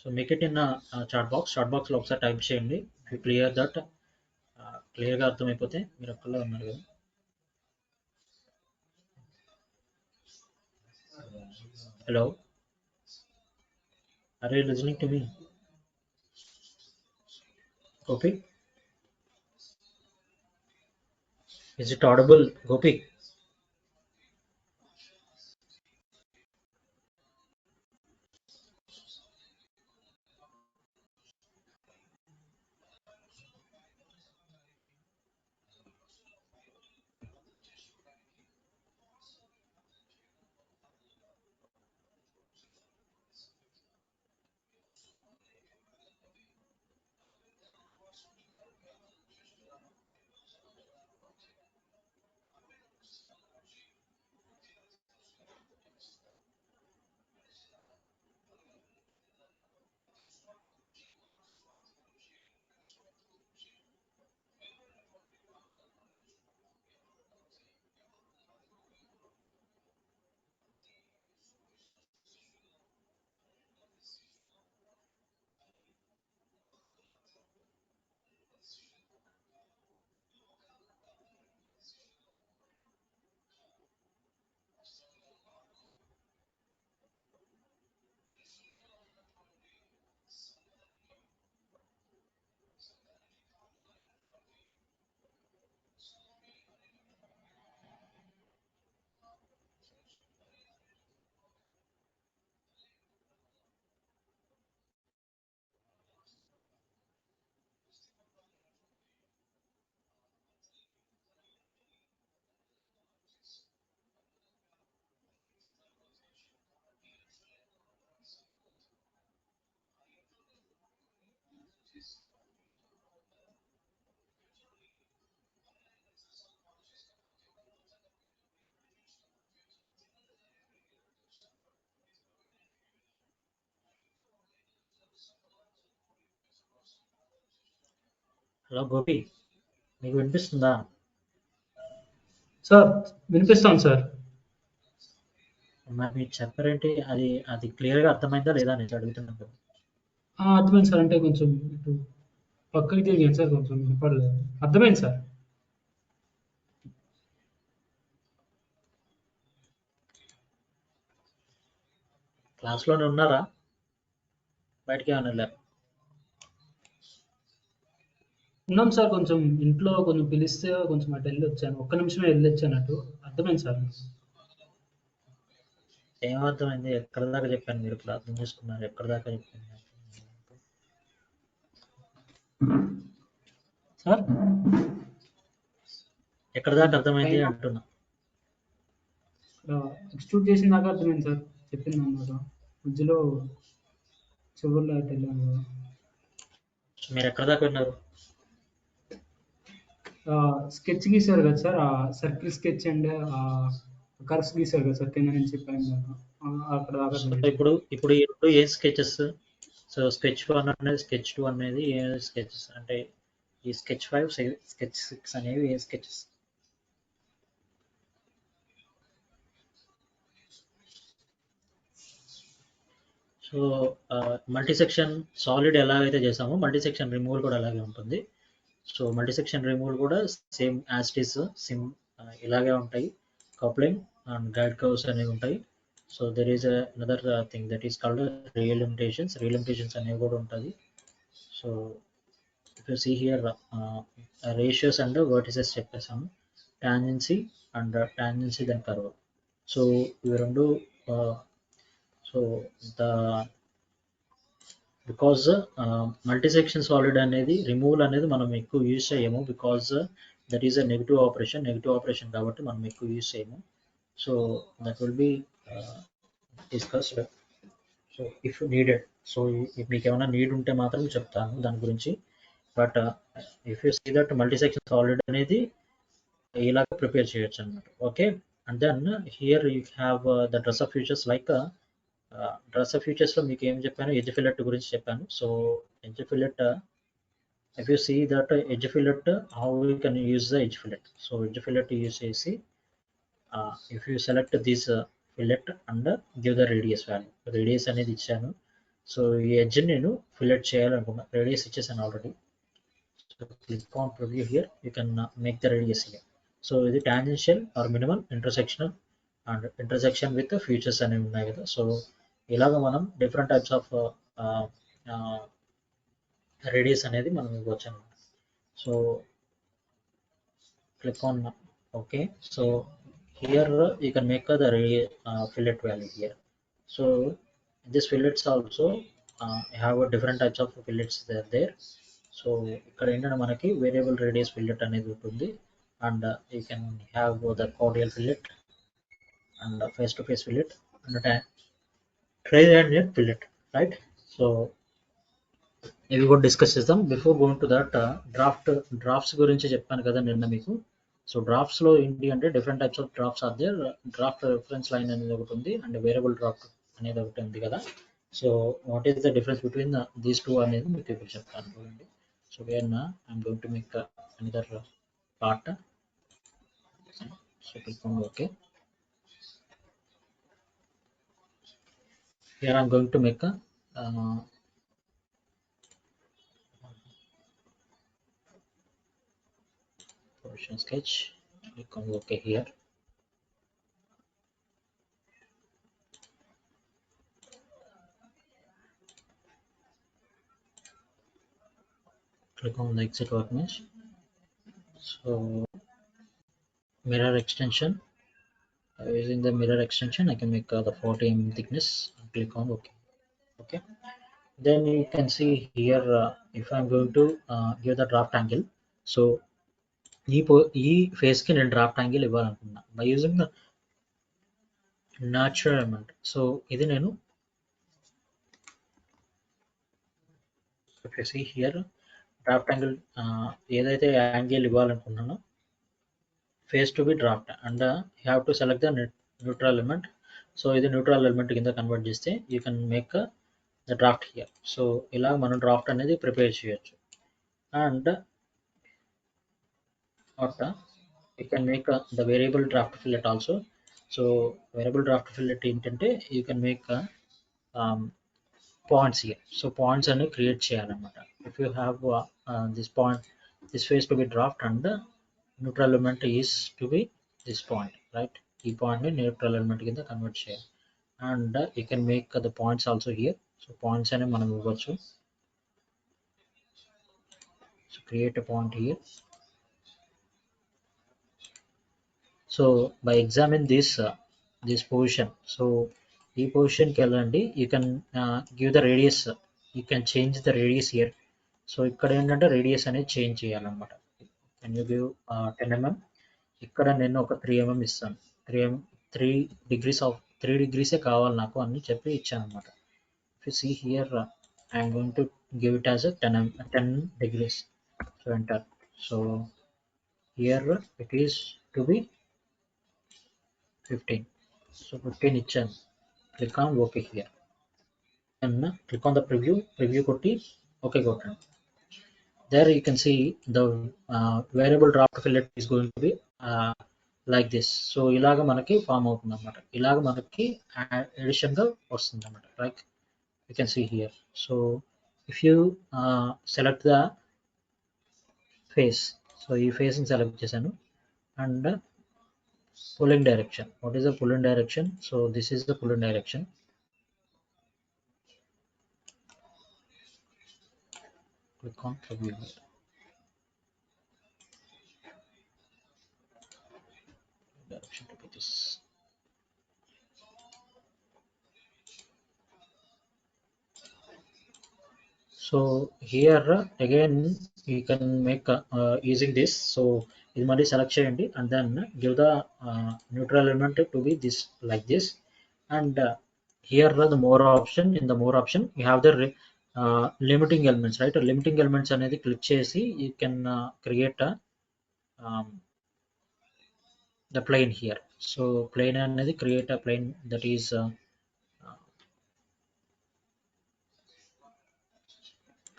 So make it in chat బాక్స్లో ఒకసారి టైప్ చేయండి. యూ క్లియర్ దట్, క్లియర్గా అర్థమైపోతే మీరు ఒక్కళ్ళే ఉన్నారు కదా. Hello, are you listening to me? Gopi, is it audible? Gopi, hello Gopi, మీకు వినిపిస్తుందా? సార్ వినిపిస్తాను సార్. మరి మీరు చెప్పారేంటి? అది అది క్లియర్గా అర్థమైందా లేదా నేను అడుగుతున్నాను కదా. అర్థమైంది సార్. అంటే కొంచెం ఇటు పక్కకి తిరిగాను సార్, కొంచెం వినపడలేదు. అర్థమైంది సార్. క్లాస్లోనే ఉన్నారా? బయటికి ఏమైనా వెళ్ళారు? ఉన్నాం సార్, కొంచెం ఇంట్లో కొంచెం పిలిస్తే కొంచెం అటు వెళ్ళి వచ్చాను. ఒక్క నిమిషమే వెళ్ళి వచ్చాను అటు. అర్థమైంది సార్. ఏం అర్థమైంది? ఎక్కడ దాకా చెప్పాను? మీరు ఇప్పుడు అర్థం చేసుకున్నారు? ఎక్కడ దాకా చెప్పాను? సార్ ఎక్కడ దాకా అర్థమైంది పైన అంటున్నా. ఎక్స్ట్రూడ్ చేసిన దాకా అర్థమైంది సార్. చెప్పింది అన్నమాట. మధ్యలో చివరిలో అటు వెళ్ళాను కదా. మీరు ఎక్కడ దాకా విన్నారు? స్కెచ్ గీశారు కదా సార్, ఆ సర్కిల్ స్కెచ్ అండ్ కర్వ్స్ గీశారు కదా సార్, కింద నుంచి పైన దాకా. అక్కడ దాకా సో అర్థమైంది సార్. ఇప్పుడు ఈ రెండు ఏ స్కెచెస్? సో స్కెచ్ 1 అనేది, స్కెచ్ 2 అనేది ఏ స్కెచెస్ అంటే ఈ స్కెచ్ 5, స్కెచ్ 6 అనేవి ఏ sketches? So multi section solid ఎలాగైతే చేసామో మల్టీ సెక్షన్ రిమూవల్ కూడా అలాగే ఉంటుంది. సో మల్టీ సెక్షన్ రిమూవల్ కూడా సేమ్ యాజ్ ఇట్ ఈస్, సిమ్ ఇలాగే ఉంటాయి. కప్లింగ్ అండ్ గైడ్ కర్వ్స్ అనేవి ఉంటాయి. So there is another thing that is called relimitations అనేవి కూడా ఉంటుంది. So if you see here ratios and vertices చెప్పేసాము, tangency and tangency then curve. So ఇవి రెండు so the because multi section solid అనేది removal అనేది మనం ఎక్కువ యూజ్ చేయము, because that is a negative operation కాబట్టి మనం ఎక్కువ యూజ్ చేయము. So that will be discussed. So if needed, so మీకు ఏమైనా నీడ్ ఉంటే మాత్రం చెప్తాను దాని గురించి. But if you see that multi section solid అనేది ఇలాగ ప్రిపేర్ చేయొచ్చు అనమాట. Okay, and then here you have the dress of features like dress of ఫీచర్స్లో మీకు ఏం చెప్పాను? ఎడ్జ్ ఫిల్లెట్ గురించి చెప్పాను. So edge fillet, if you see that edge fillet, how we can use the edge fillet? So edge fillet use చేసి if you select this fillet and give the radius value, radius అనేది ఇచ్చాను. So ఈ edge నేను fillet చేయాలనుకున్నా, radius ఇచ్చేసాను already. So click on preview here, you can make the radius here. So ఇది tangential or minimum, intersectional and intersection with features అనేవి ఉన్నాయి కదా. సో ఇలాగ మనం డిఫరెంట్ టైప్స్ ఆఫ్ రేడియస్ అనేది మనం ఇవ్వచ్చు అనమాట. So click on OK. So here you can make the fillet value here. So this fillets also have a different types of fillets there. So ఇక్కడ ఏంటంటే మనకి వేరియబుల్ రేడియస్ ఫిల్లెట్ అనేది ఉంటుంది, and you can have the chordal fillet and face to face fillet and try and fillet, right? So ఇవి కూడా discuss చేద్దాం. Before going to that, drafts గురించి చెప్పాను కదా నిన్న మీకు. సో డ్రాఫ్ట్స్లో ఏంటి అంటే different types of drafts are there. Draft reference line అనేది ఒకటి ఉంది అండ్ వేరియబుల్ డ్రాఫ్ట్ అనేది ఒకటి ఉంది కదా. So what is the difference between these two అనేది మీకు ఇప్పుడు చెప్తాను చూడండి. So where I'm going to make another part. So click on okay. Here I'm going to make portion sketch. Click on OK here. Click on the exit workbench. So mirror extension, using the mirror extension I can make the 40 mm thickness and click on OK. Okay, then you can see here if I'm going to give the draft angle. So ఈ face కి నేను draft angle ఇవ్వాలనుకున్నా by using the natural element. So ఇది నేను here draft angle ఏదైతే angle ఇవ్వాలనుకున్నానో face to be draft and you have to select the neutral element. So ఇది neutral element కింద కన్వర్ట్ చేస్తే you can make the draft here. So ఇలా మనం draft అనేది ప్రిపేర్ చేయొచ్చు. And or you can make the variable draft fillet also. So variable draft fillet ఏంటంటే you can make um, points here. So points అని create చేయాలన్నమాట. If you have this point, this face to be draft and the neutral element is to be this point, right? ఈ point ని neutral element కింద convert చేయాలి. And you can make the points also here. So points అని మనం ఇవ్వచ్చు. So create a point here. So by examine this position, so ఈ పొజిషన్కి వెళ్ళండి. You can give the radius, you can change the radius here. So ఇక్కడ ఏంటంటే radius అనేది change చేయాలన్నమాట. Can you give 10 mm. ఇక్కడ నేను ఒక 3 mm ఇస్తాను. 3 degrees ఆఫ్ 3 degrees కావాలి నాకు అని చెప్పి ఇచ్చాను అనమాట. If you see here I'm going to give it as 10 degrees. So enter. So here it is to be 15. So 15 ఇచ్చాను. Click on okay here and click on the preview కొట్టి okay కొట్టండి. There you can see the variable draft fillet is going to be like this. So ఇలాగ మనకి form అవుతుంది అనమాట. ఇలాగ మనకి edition గా వస్తుంది అనమాట. Like you can see here. So if you select the face, so ఈ ఫేస్ ని సెలెక్ట్ చేశాను. And pulling direction, what is the pulling direction? So this is the pulling direction. Click on preview. Direction to be this. So here again you can make using this. So ఇది మళ్ళీ select చేయండి and then give the neutral element to be this like this. And here the more option, in the more option you have the limiting elements, right? Limiting elements అనేది click చేసి you can create the plane here. So plane అనేది create a plane that is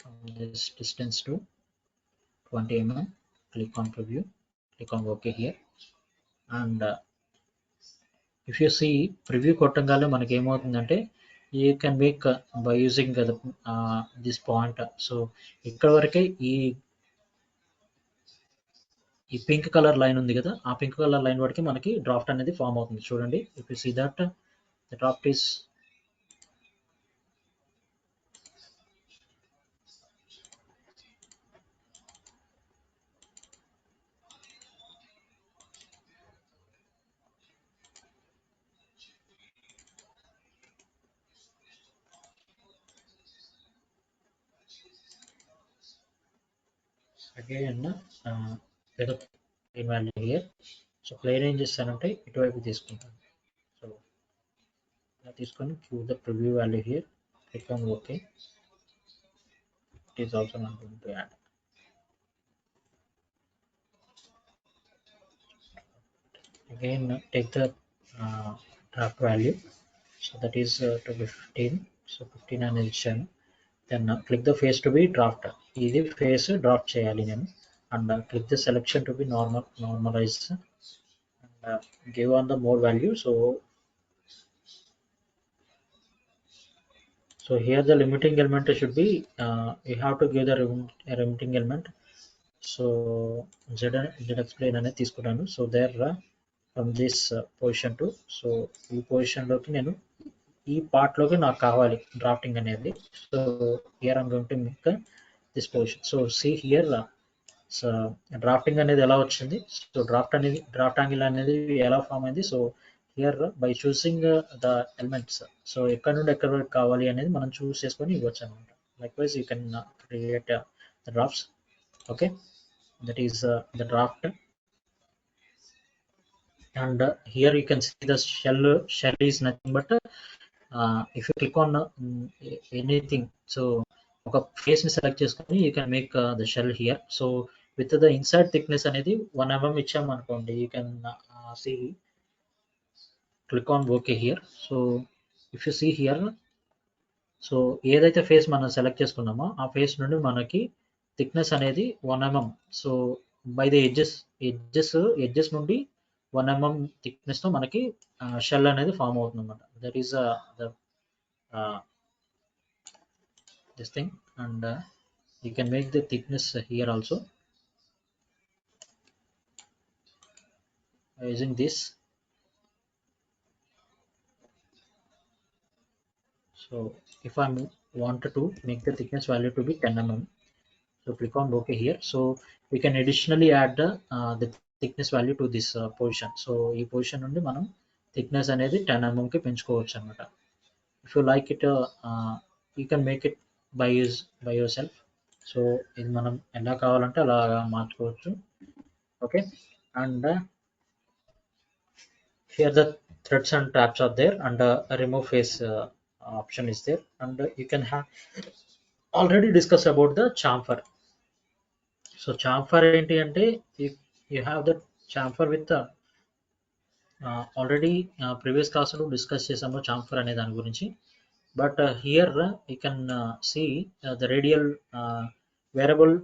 from this distance to 20 mm. Click on preview, click on OK here. And if you see preview కొట్టంగానే మనకి ఏమవుతుందంటే you can make by using this point. So ఇక్కడ వరకే ఈ pink colour line ఉంది కదా, ఆ pink colour line వరకు మనకి డ్రాఫ్ట్ అనేది ఫామ్ అవుతుంది. చూడండి, if you see that the draft is again ఏదో plane value here. So plane ఏం చేస్తానంటే ఇటువైపు తీసుకుంటాను. సో ఇలా తీసుకొని cue the preview value here, click on okay. It is also not going to add. Again take the draft value, so that is to be 15. So 15 అనేది ఇచ్చాను. Then click the face to be draft. ఇది face draft చేయాలి నేను. And click the selection to be normalize and give on the more value. So here the limiting element should be you have to give the limiting element. So ZX plane అనేది తీసుకున్నాను. So there from this position to, so ఈ పొజిషన్లోకి నేను ఈ పార్ట్లోకి నాకు కావాలి drafting అనేది. So here I'm going to make this position. So see here so drafting అనేది ఎలా వచ్చింది. సో డ్రాఫ్ట్ యాంగిల్ అనేది ఎలా ఫామ్ అయింది. So here by choosing the elements, so ఎక్కడ నుండి ఎక్కడ వరకు కావాలి అనేది మనం చూస్ చేసుకొని ఇవ్వచ్చు అనమాట. Like wise you can create the drafts. Okay, that is the draft. And here you can see the shell is nothing but if you click on anything, so ఒక ఫేస్ ని సెలెక్ట్ చేసుకొని you can make the shell here. So with the inside thickness అనేది 1 mm ఇచ్చాము అనుకోండి, you can see, click on OK here. So if you see here, so ఏదైతే face మనం select చేసుకున్నామో ఆ ఫేస్ నుండి మనకి థిక్నెస్ అనేది 1 mm. So by the edges నుండి 1 mm థిక్నెస్ తో మనకి షెల్ అనేది ఫామ్ అవుతుంది అనమాట. That is this thing, and you can make the thickness here also using this. So if I wanted to make the thickness value to be 10 mm, so click on OK here. So we can additionally add the thickness value to this position. So ఈ position నుండి మనం thickness అనేది 10 mm కి పెంచుకోవచ్చు అనమాట. If you like it, you can make it by yourself. So ఇది మనం ఎలా కావాలంటే అలా మార్చుకోవచ్చు. Okay, and here the threads and tabs are there, and a remove face option is there, and you can have already discussed about the chamfer. So chamfer ఏంటి అంటే you have the chamfer with already previous class లో discuss చేసాము chamfer అనే దాని గురించి. But here you can see the radial variable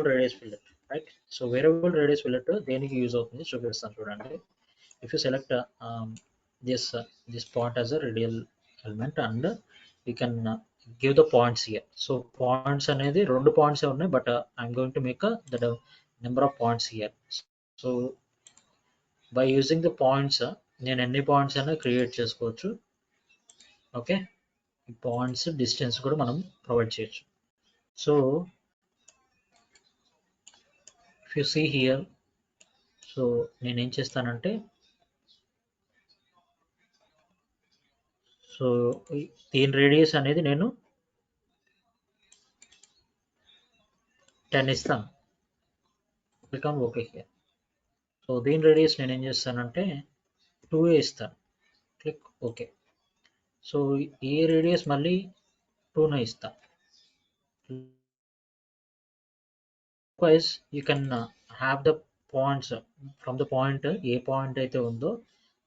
radius fillet, right? So variable radius fillet దేనికి use అవుతుంది చూపిస్తాను చూడండి. If you select this point as a radial element, and you can give the points here. So points అనేది 2 points ఉన్నాయి, but I'm going to make the number of points here. So by using the points నేను ఎన్ని points అయినా create చేసుకోవచ్చు. Okay, ఈ points distance కూడా మనం provide చేయొచ్చు. So if you see here, so నేనేం చేస్తానంటే, సో దీని రేడియస్ అనేది నేను 10 ఇస్తాను. Click on okay here. So దీని రేడియస్ నేను ఏం చేస్తానంటే 2 ఇస్తాను. Click okay. సో ఈ రేడియస్ మళ్ళీ 2 ఇస్తాను. Wise you can have the points from the point, ఏ పాయింట్ అయితే ఉందో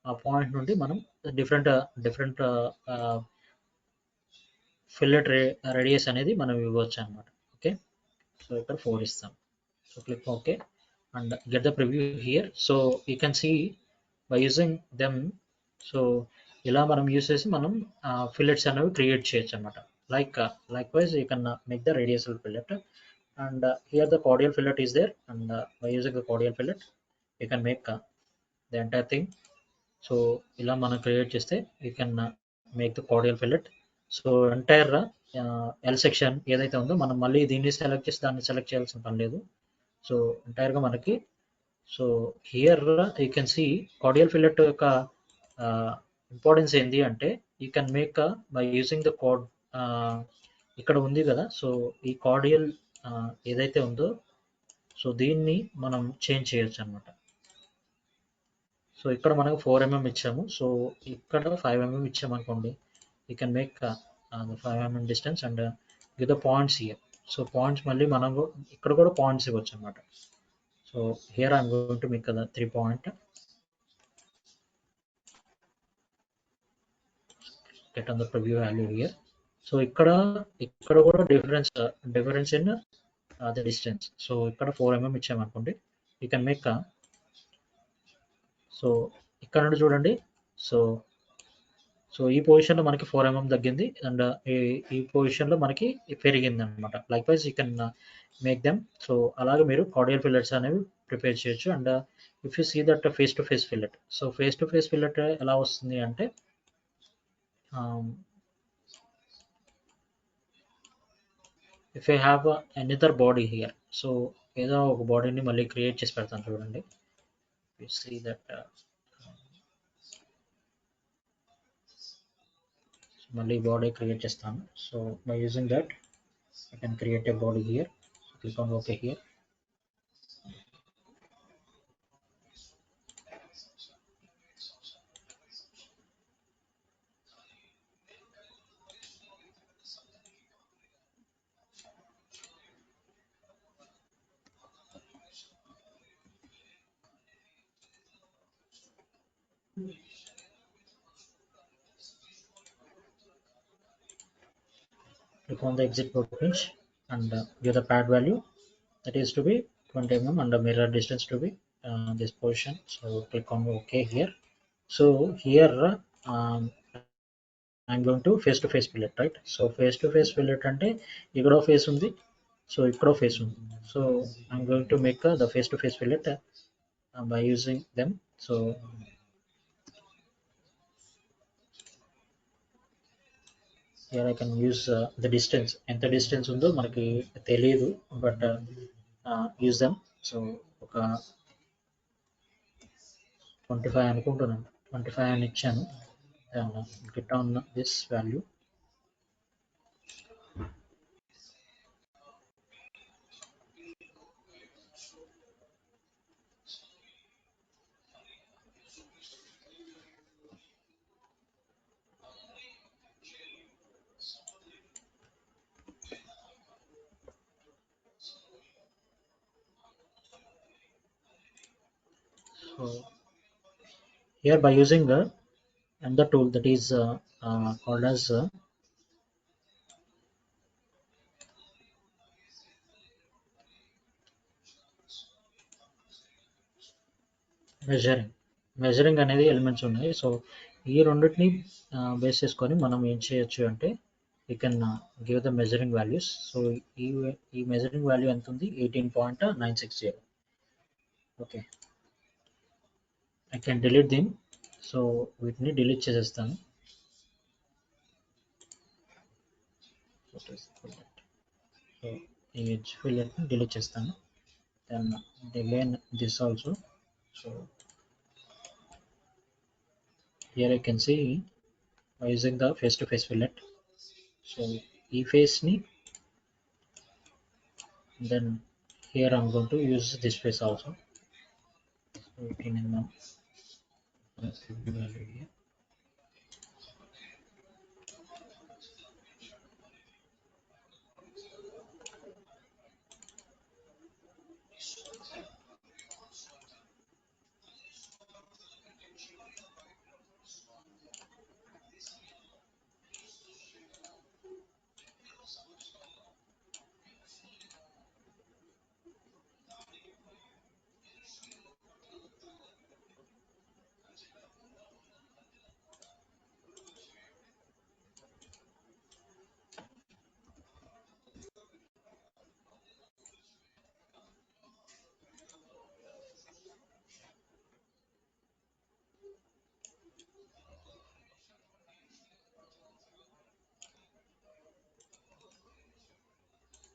ఆ పాయింట్ నుండి మనం డిఫరెంట్ ఫిల్లెట్ రేడియస్ అనేది మనం ఇవ్వచ్చు అనమాట. ఓకే, సో ఇక్కడ 4 ఇస్తాం. So click okay and get the preview here. So you can see by using them. So ఇలా మనం యూస్ చేసి మనం ఫిల్లెట్స్ అనేవి క్రియేట్ చేయొచ్చు అనమాట. Likewise you can make the radial fillet, and here the cordial fillet is there, and by using the cordial fillet you can make the entire thing. So ఇలా మనం create చేస్తే you can make the chordal fillet. So entire L section ఏదైతే ఉందో మనం మళ్ళీ దీన్ని select చేసి దాన్ని సెలెక్ట్ చేయాల్సిన పని లేదు. సో ఎంటైర్గా మనకి, so here you can see chordal fillet యొక్క ఇంపార్టెన్స్ ఏంటి అంటే, you can make by using the chord, ఇక్కడ ఉంది కదా. సో ఈ కార్డియల్ ఏదైతే ఉందో, సో దీన్ని మనం చేంజ్ చేయొచ్చు అనమాట. సో ఇక్కడ మనకు 4 mm ఇచ్చాము. సో ఇక్కడ 5 mm ఇచ్చామనుకోండి, you can make 5 mm distance and with the points here. So points మళ్ళీ మనం ఇక్కడ కూడా పాయింట్స్ ఇవ్వచ్చు అనమాట. So here I'm going to make 3 point, get on the preview value here. So ఇక్కడ కూడా difference in the distance. So ఇక్కడ 4 mm ఇచ్చామనుకోండి, యూ కెన్ మేక్, సో ఇక్కడ నుండి చూడండి. సో ఈ పొజిషన్లో మనకి 4 mm తగ్గింది, అండ్ ఈ పొజిషన్లో మనకి పెరిగింది అనమాట. Like wise you can make them. So అలాగే మీరు కార్డియల్ ఫిల్లెట్స్ అనేవి ప్రిపేర్ చేయొచ్చు. And if you see that face to face fillet, so face to face fillet ఎలా వస్తుంది అంటే, if you have another body here, so ఏదో ఒక బాడీని మళ్ళీ క్రియేట్ చేసి పెడతాను చూడండి. యూ సీ దట్ మళ్ళీ బాడీ క్రియేట్ చేస్తాను. So by using that I can create a body here. So click on OK here. Click on the exit workbench and give the pad value that is to be 20 mm and the mirror distance to be this position. So click on OK here. So here I'm going to face to face fillet, right? So face to face fillet అంటే ఇక్కడ face ఉంది, so ఇక్కడ face ఉంది. So I'm going to make the face to face fillet by using them. So here I can use the distance, ఎంత distance ఉందో మనకి తెలియదు, but use them. So ఒక 25 అనుకుంటున్నాను, 25 అని ఇచ్చాను. Get on this value. So here by using another tool that is called as measuring అనేది elements ఉన్నాయి. సో ఈ రెండింటిని బేస్ చేసుకొని మనం ఏం చేయొచ్చు అంటే you can give the measuring values. So ఈ మెజరింగ్ వాల్యూ ఎంత ఉంది, 18.960. Okay, I can delete them. So వీటిని డిలీట్ చేసేస్తాను. సో ఈ ఎడ్జ్ ఫిల్లర్ని డిలీట్ చేస్తాను. Then delete this also. So here I can see by using the face to face fillet. So e face ni, then here I'm going to use this face also. So 18 mm. Let's see the value here.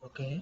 Okay,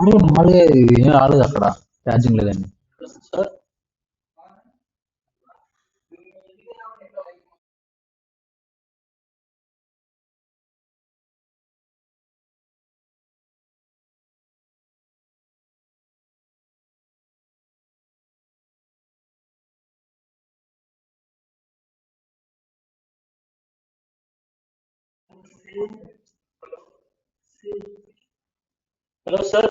అరే మామూలుగా ఏం రాలేదు అక్కడ, charging లేదండి. Sir hello sir.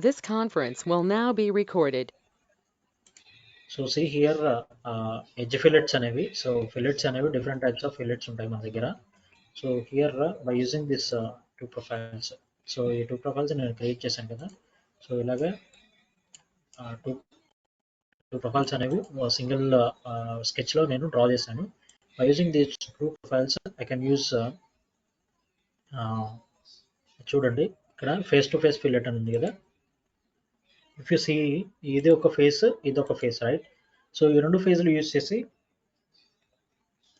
This conference will now be recorded. So see here edge fillets అనేవి, so ఫిల్లెట్స్ అనేవి different types of ఫిల్లెట్స్ ఉంటాయి మన దగ్గర. So here by using this two profiles, so ఈ టూ ప్రొఫైల్స్ నేను క్రియేట్ చేశాను కదా. సో ఇలాగే టూ టూ ప్రొఫైల్స్ అనేవి సింగిల్ స్కెచ్లో నేను డ్రా చేశాను. By using this two profiles I can use, చూడండి ఇక్కడ ఫేస్ టు ఫేస్ ఫిల్లెట్ అని ఉంది కదా. ఇఫ్ యూ సీ, ఇది ఒక ఫేస్, ఇది ఒక ఫేస్, రైట్. సో ఈ రెండు ఫేజ్లు యూజ్ చేసి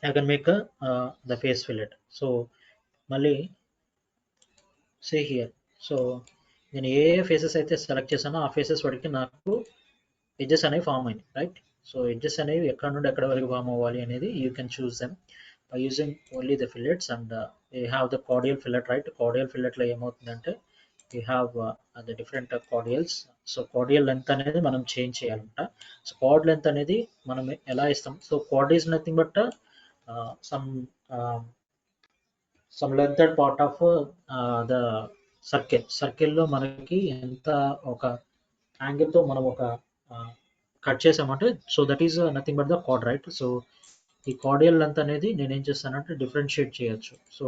I can make the face fillet. So మళ్ళీ సీ హియర్, సో నేను ఏ ఏ ఫేసెస్ అయితే సెలెక్ట్ చేశానో ఆ ఫేసెస్ వరకు నాకు ఎడ్జెస్ అనేవి ఫామ్ అయింది, రైట్. సో ఎడ్జెస్ అనేవి ఎక్కడ నుండి ఎక్కడ వరకు ఫామ్ అవ్వాలి అనేది you can choose them by using only the fillets. And you have the chordal fillet, right. Chordal ఫిల్లెట్లో ఏమవుతుందంటే you have the different chordals. So chordal length అనేది మనం చేంజ్ చేయాలంట. సో కార్డ్ లెంత్ అనేది మనం ఎలా ఇస్తాం, so card is nothing but some length part of the సర్కిల్లో మనకి ఎంత ఒక యాంగిల్తో మనం ఒక కట్ చేసామంటే, so that is nothing but the card, right. So ఈ కార్డియల్ లెంత్ అనేది నేను ఏం చేస్తానంటే డిఫరెన్షియేట్ చేయొచ్చు. So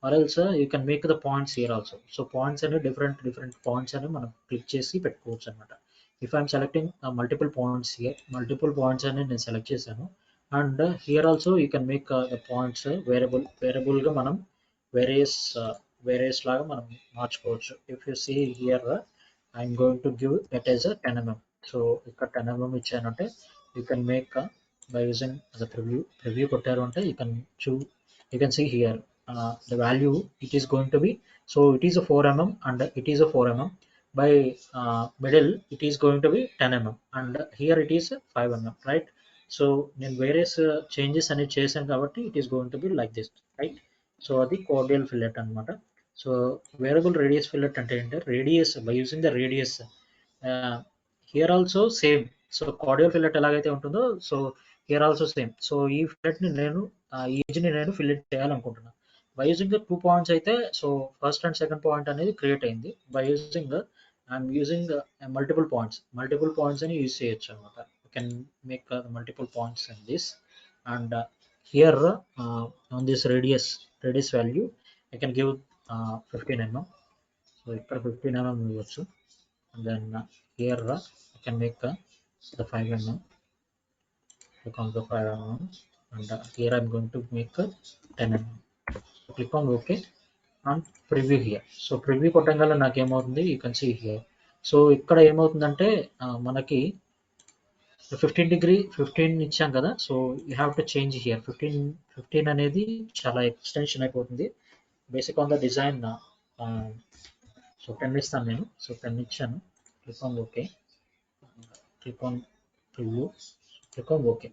or else you can make the points here also. So points అనేవి డిఫరెంట్ పాయింట్స్ అనేవి మనం క్లిక్ చేసి పెట్టుకోవచ్చు అనమాట. If I'm selecting multiple points here, multiple points అనేవి నేను సెలెక్ట్ చేశాను. And here also you can make the points వేరియబుల్గా మనం వేరియస్ లాగా మనం మార్చుకోవచ్చు. If you see here I'm going to give that is 10 mm. So ఇక్కడ 10 mm ఇచ్చానంటే you can make by using the preview కొట్టారు అంటే you can see here the value it is going to be, so it is a 4 mm and it is a 4 mm. By middle it is going to be 10 mm and here it is 5 mm, right. So నేను various changes అనేవి చేశాను కాబట్టి it is going to be like this, right. So అది cordial fillet అనమాట. So variable radius fillet అంటే ఏంటంటే radius by using the radius. Here also same. So cordial fillet ఎలాగైతే ఉంటుందో so here also same. So ఈ ఫిల్లెట్ని నేను ఈ ఏజ్ని నేను ఫిల్లెట్ చేయాలనుకుంటున్నాను. బై యూజింగ్ 2 పాయింట్స్ అయితే so first and second point అనేది క్రియేట్ అయింది. By using I'm using multiple points అని యూజ్ చేయొచ్చు అనమాట. You can make multiple points in this. And here on this radius value I can give 15 mm. So ఇక్కడ 15 mm ఇవ్వచ్చు. And then here I can make the 5 mm. Click on the 5 mm and here I'm going to make 10 mm. So click on OK and preview here. So preview కొట్టంగానే నాకు ఏమవుతుంది, you can see here. So ఇక్కడ ఏమవుతుందంటే మనకి 15 ఇచ్చాం కదా. So you have to change here 15 అనేది చాలా extension అయిపోతుంది basic on the design. So 10 ఇస్తాను నేను. సో 10 ఇచ్చాను. Click on okay, click on preview, click on okay.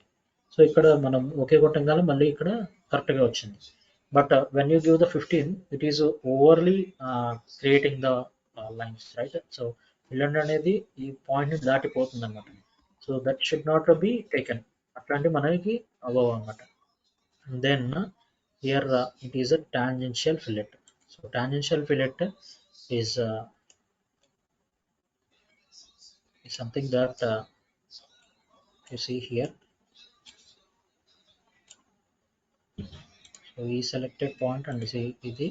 So ఇక్కడ మనం ఓకే కొట్టంగానే మళ్ళీ ఇక్కడ కరెక్ట్గా వచ్చింది. But when you give the 15, it is overly creating the lines, right? So fillet అనేది ఈ పాయింట్ ని దాటిపోతుంది అనమాట. So that should not be taken, అట్లాంటి మనకి అవ్వవు అనమాట. Then here it is a tangential fillet. So tangential fillet is something that you see here. So we selected point and see ఇది,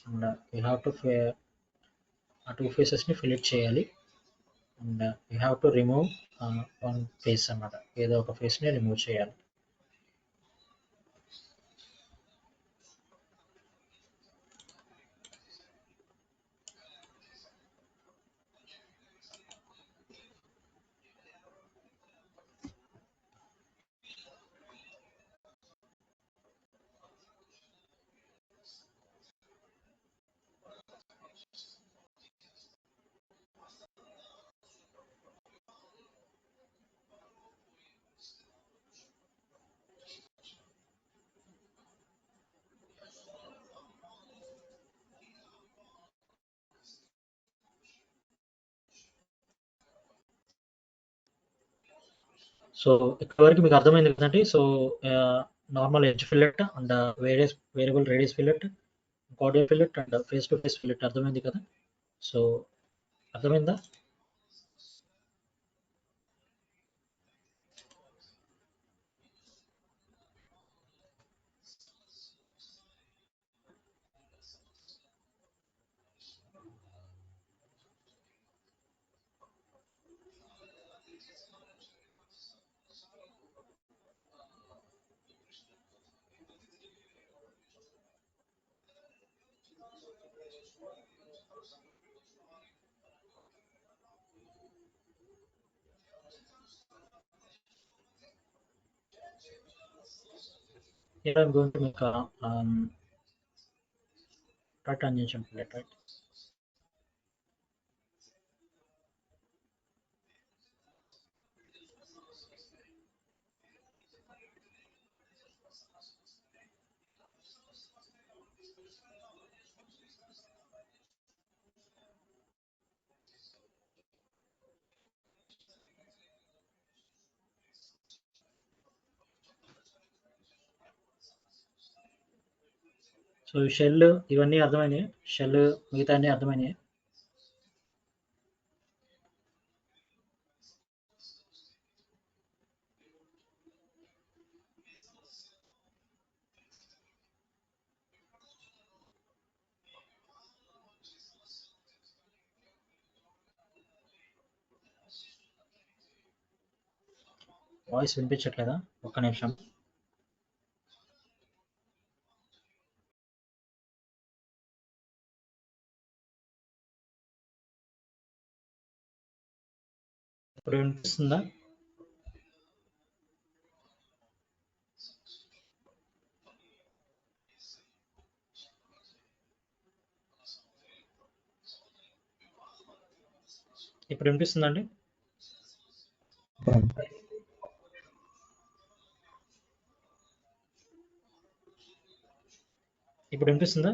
and you have to ఆ two faces ని fill చేయాలి. And you have to remove one face అన్నమాట, ఏదో ఒక face ని remove చేయాలి. So ఇక్కడ వరకు మీకు అర్థమైంది కదండి. So normal edge fillet and variable radius fillet, cordial fillet and face to face fillet అర్థమైంది కదా. సో అర్థమైందా? Here I'm going to make a tangential fillet, right? So shell ఇవన్నీ అర్థమైనాయి, షెల్ మిగతా అన్ని అర్థమైనాయి. వాయిస్ వినిపించట్లేదా? ఒక్క నిమిషం. ఇప్పుడు వినిపిస్తుందా? ఇప్పుడు వినిపిస్తుందండి? ఇప్పుడు వినిపిస్తుందా?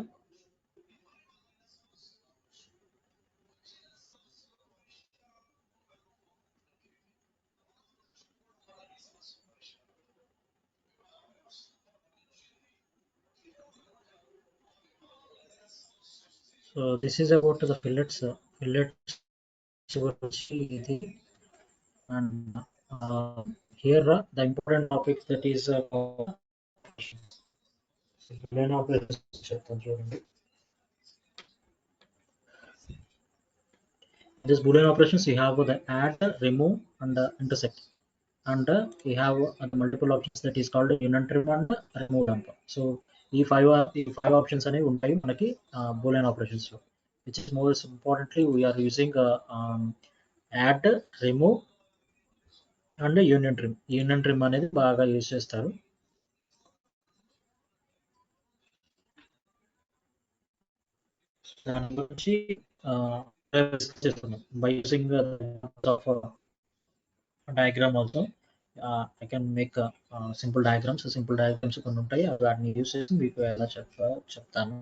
So this is about the fillets గురించి ఇది. And here the important topics that is Boolean operations చెప్తాను చూడండి. This boolean operations you have the add, remove and intersect, and you have the multiple options that is called unit trim and remove dump. So ఈ five options అనేవి ఉంటాయి మనకి Boolean operations లో, which is most importantly we're using add, remove and union trim. Union trim అనేది బాగా use చేస్తారు. దాని గురించి చేస్తున్నాం by using of diagram also. I can make simple diagrams కొన్ని ఉంటాయి వాటిని యూస్ చేసి మీకు ఎలా చెప్తాను.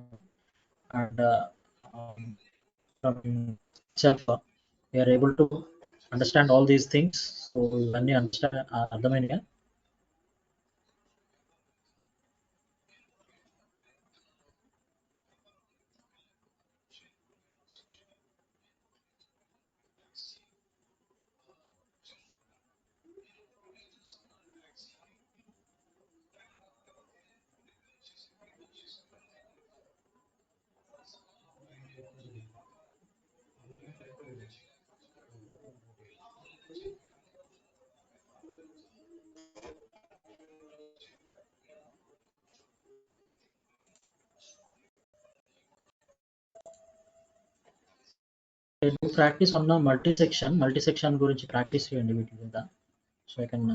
And from itself we are able to understand all these things. So ఇవన్నీ అర్థమైనగా. ప్రాక్టీస్ అన్న మల్టీ సెక్షన్ గురించి ప్రాక్టీస్ చేయండి వీటి మీద. So I can